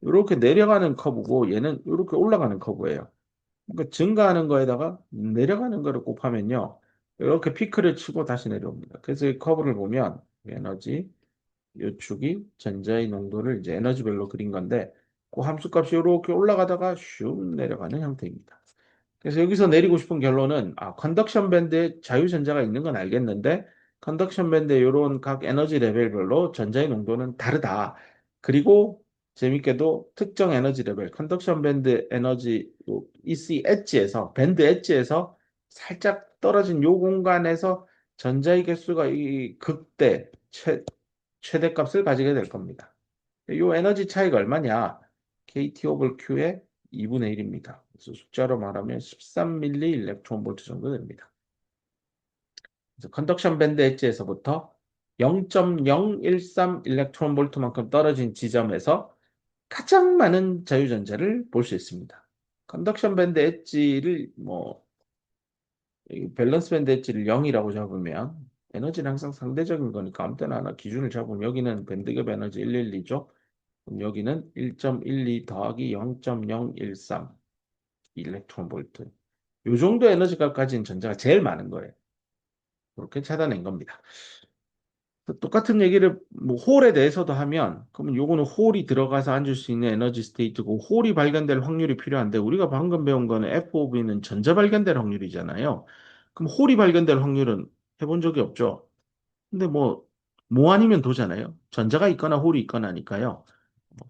이렇게 내려가는 커브고 얘는 이렇게 올라가는 커브예요. 그러니까 증가하는 거에다가 내려가는 거를 곱하면요. 이렇게 피크를 치고 다시 내려옵니다. 그래서 이 커브를 보면 에너지, 요 축이 전자의 농도를 이제 에너지별로 그린 건데 그 함수값이 이렇게 올라가다가 슉 내려가는 형태입니다. 그래서 여기서 내리고 싶은 결론은 컨덕션 밴드에 자유전자가 있는 건 알겠는데 컨덕션 밴드의 이런 각 에너지 레벨별로 전자의 농도는 다르다. 그리고 재밌게도 특정 에너지 레벨, 컨덕션 밴드 에너지 요 EC 엣지에서 밴드 엣지에서 살짝 떨어진 요 공간에서 전자의 개수가 이 극대 최대값을 가지게 될 겁니다. 이 에너지 차이가 얼마냐? KT 오버 Q의 2분의 1입니다. 그래서 숫자로 말하면 13밀리 일렉트론 볼트 정도 됩니다. 그래서 컨덕션 밴드 엣지에서부터 0.013 일렉트론 볼트만큼 떨어진 지점에서 가장 많은 자유전자를 볼 수 있습니다. 컨덕션 밴드 엣지를 이 밸런스 밴드 엣지를 0이라고 잡으면 에너지는 항상 상대적인 거니까 아무 때나 하나 기준을 잡으면 여기는 밴드갭 에너지 112죠. 그럼 여기는 1.12 더하기 0.013 일렉트론 볼트. 요 정도 에너지가 가진 전자가 제일 많은 거예요. 그렇게 찾아낸 겁니다. 똑같은 얘기를 뭐 홀에 대해서도 하면 그러면 요거는 홀이 들어가서 앉을 수 있는 에너지 스테이트고 홀이 발견될 확률이 필요한데 우리가 방금 배운 거는 FOV는 전자 발견될 확률이잖아요. 그럼 홀이 발견될 확률은 해본 적이 없죠. 근데 뭐 아니면 도잖아요. 전자가 있거나 홀이 있거나니까요.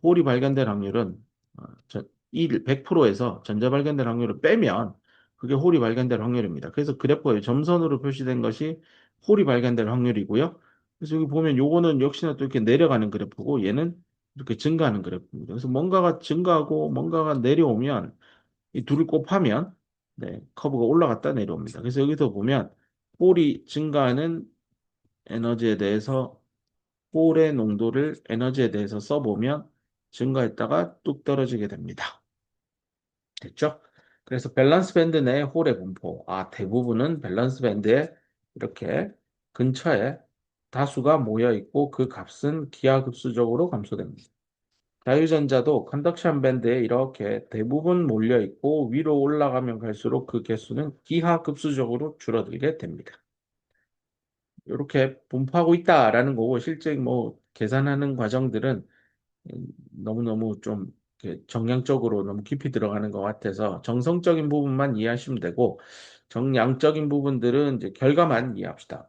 홀이 발견될 확률은 100%에서 전자 발견될 확률을 빼면 그게 홀이 발견될 확률입니다. 그래서 그래프에 점선으로 표시된 것이 홀이 발견될 확률이고요. 그래서 여기 보면 요거는 역시나 또 이렇게 내려가는 그래프고 얘는 이렇게 증가하는 그래프입니다. 그래서 뭔가가 증가하고 뭔가가 내려오면 이 둘을 곱하면 네, 커브가 올라갔다 내려옵니다. 그래서 여기서 보면 홀이 증가하는 에너지에 대해서 홀의 농도를 에너지에 대해서 써보면 증가했다가 뚝 떨어지게 됩니다. 됐죠? 그래서 밸런스 밴드 내 홀의 분포. 대부분은 밸런스 밴드에 이렇게 근처에 다수가 모여 있고 그 값은 기하급수적으로 감소됩니다. 자유전자도 컨덕션 밴드에 이렇게 대부분 몰려 있고 위로 올라가면 갈수록 그 개수는 기하급수적으로 줄어들게 됩니다. 이렇게 분포하고 있다라는 거고 실제 계산하는 과정들은 너무너무 좀 이렇게 정량적으로 너무 깊이 들어가는 것 같아서 정성적인 부분만 이해하시면 되고 정량적인 부분들은 이제 결과만 이해합시다.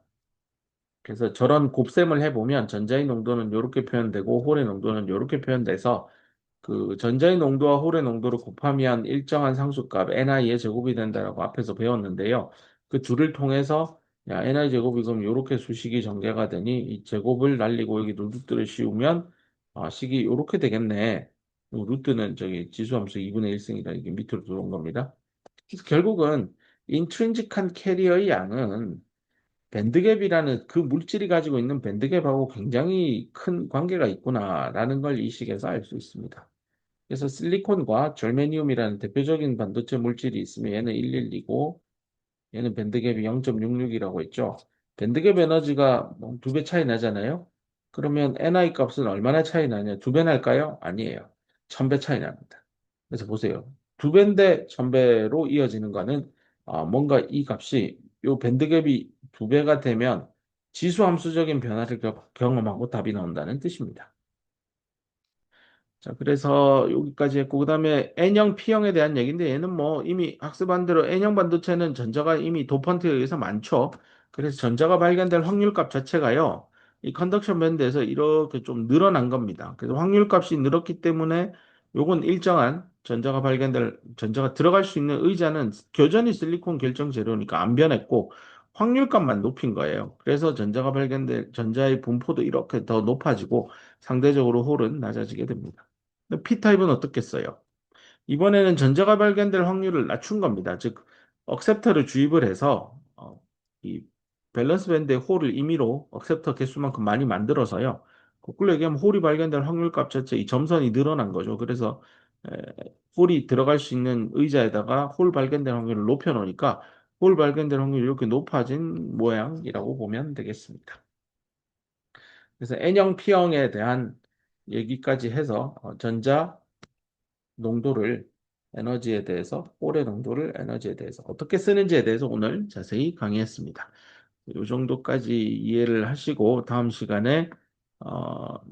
그래서 저런 곱셈을 해보면 전자의 농도는 이렇게 표현되고 홀의 농도는 이렇게 표현돼서 그 전자의 농도와 홀의 농도를 곱하면 일정한 상수값 NI의 제곱이 된다라고 앞에서 배웠는데요. 그 둘을 통해서 NI 제곱이 그럼 이렇게 수식이 전개가 되니 이 제곱을 날리고 여기 루트를 씌우면 식이 이렇게 되겠네. 루트는 저기 지수함수 2분의 1승이다. 이게 밑으로 들어온 겁니다. 그래서 결국은 인트린직한 캐리어의 양은 밴드갭이라는 그 물질이 가지고 있는 밴드갭하고 굉장히 큰 관계가 있구나라는 걸 이 식에서 알 수 있습니다. 그래서 실리콘과 절메니움이라는 대표적인 반도체 물질이 있으면 얘는 112고 얘는 밴드갭이 0.66이라고 했죠. 밴드갭 에너지가 두 배 차이 나잖아요. 그러면 NI 값은 얼마나 차이 나냐? 두 배 날까요? 아니에요. 1000배 차이 납니다. 그래서 보세요. 두 배인데 1000배로 이어지는 거는 뭔가 이 값이 요 밴드갭이 두 배가 되면 지수함수적인 변화를 경험하고 답이 나온다는 뜻입니다. 자, 그래서 여기까지 했고, 그 다음에 N형, P형에 대한 얘기인데, 얘는 이미 학습한 대로 N형 반도체는 전자가 이미 도펀트에 의해서 많죠. 그래서 전자가 발견될 확률값 자체가요, 이 컨덕션 밴드에서 이렇게 좀 늘어난 겁니다. 그래서 확률값이 늘었기 때문에 요건 일정한 전자가 들어갈 수 있는 의자는 여전히 실리콘 결정 재료니까 안 변했고, 확률값만 높인 거예요. 그래서 전자가 발견될 전자의 분포도 이렇게 더 높아지고, 상대적으로 홀은 낮아지게 됩니다. P타입은 어떻겠어요? 이번에는 전자가 발견될 확률을 낮춘 겁니다. 즉, 억셉터를 주입을 해서 이 밸런스 밴드의 홀을 임의로 억셉터 개수만큼 많이 만들어서요. 거꾸로 얘기하면 홀이 발견될 확률값 자체 이 점선이 늘어난 거죠. 그래서 에, 홀이 들어갈 수 있는 의자에다가 홀 발견될 확률을 높여 놓으니까 홀 발견될 확률이 이렇게 높아진 모양이라고 보면 되겠습니다. 그래서 N형, P형에 대한 얘기까지 해서 전자 농도를 에너지에 대해서, 홀의 농도를 에너지에 대해서 어떻게 쓰는지에 대해서 오늘 자세히 강의했습니다. 이 정도까지 이해를 하시고 다음 시간에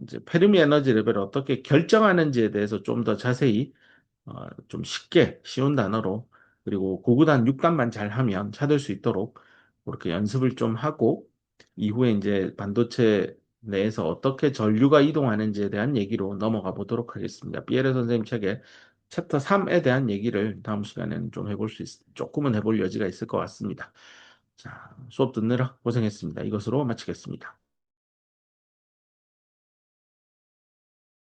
이제 페르미 에너지 레벨을 어떻게 결정하는지에 대해서 좀 더 자세히 좀 쉽게 쉬운 단어로 그리고 고구단 6단만 잘 하면 찾을 수 있도록 그렇게 연습을 좀 하고 이후에 이제 반도체 내에서 어떻게 전류가 이동하는지에 대한 얘기로 넘어가 보도록 하겠습니다. 피에르 선생님 책의 챕터 3에 대한 얘기를 다음 시간에는 좀 해볼 조금은 해볼 여지가 있을 것 같습니다. 자, 수업 듣느라 고생했습니다. 이것으로 마치겠습니다.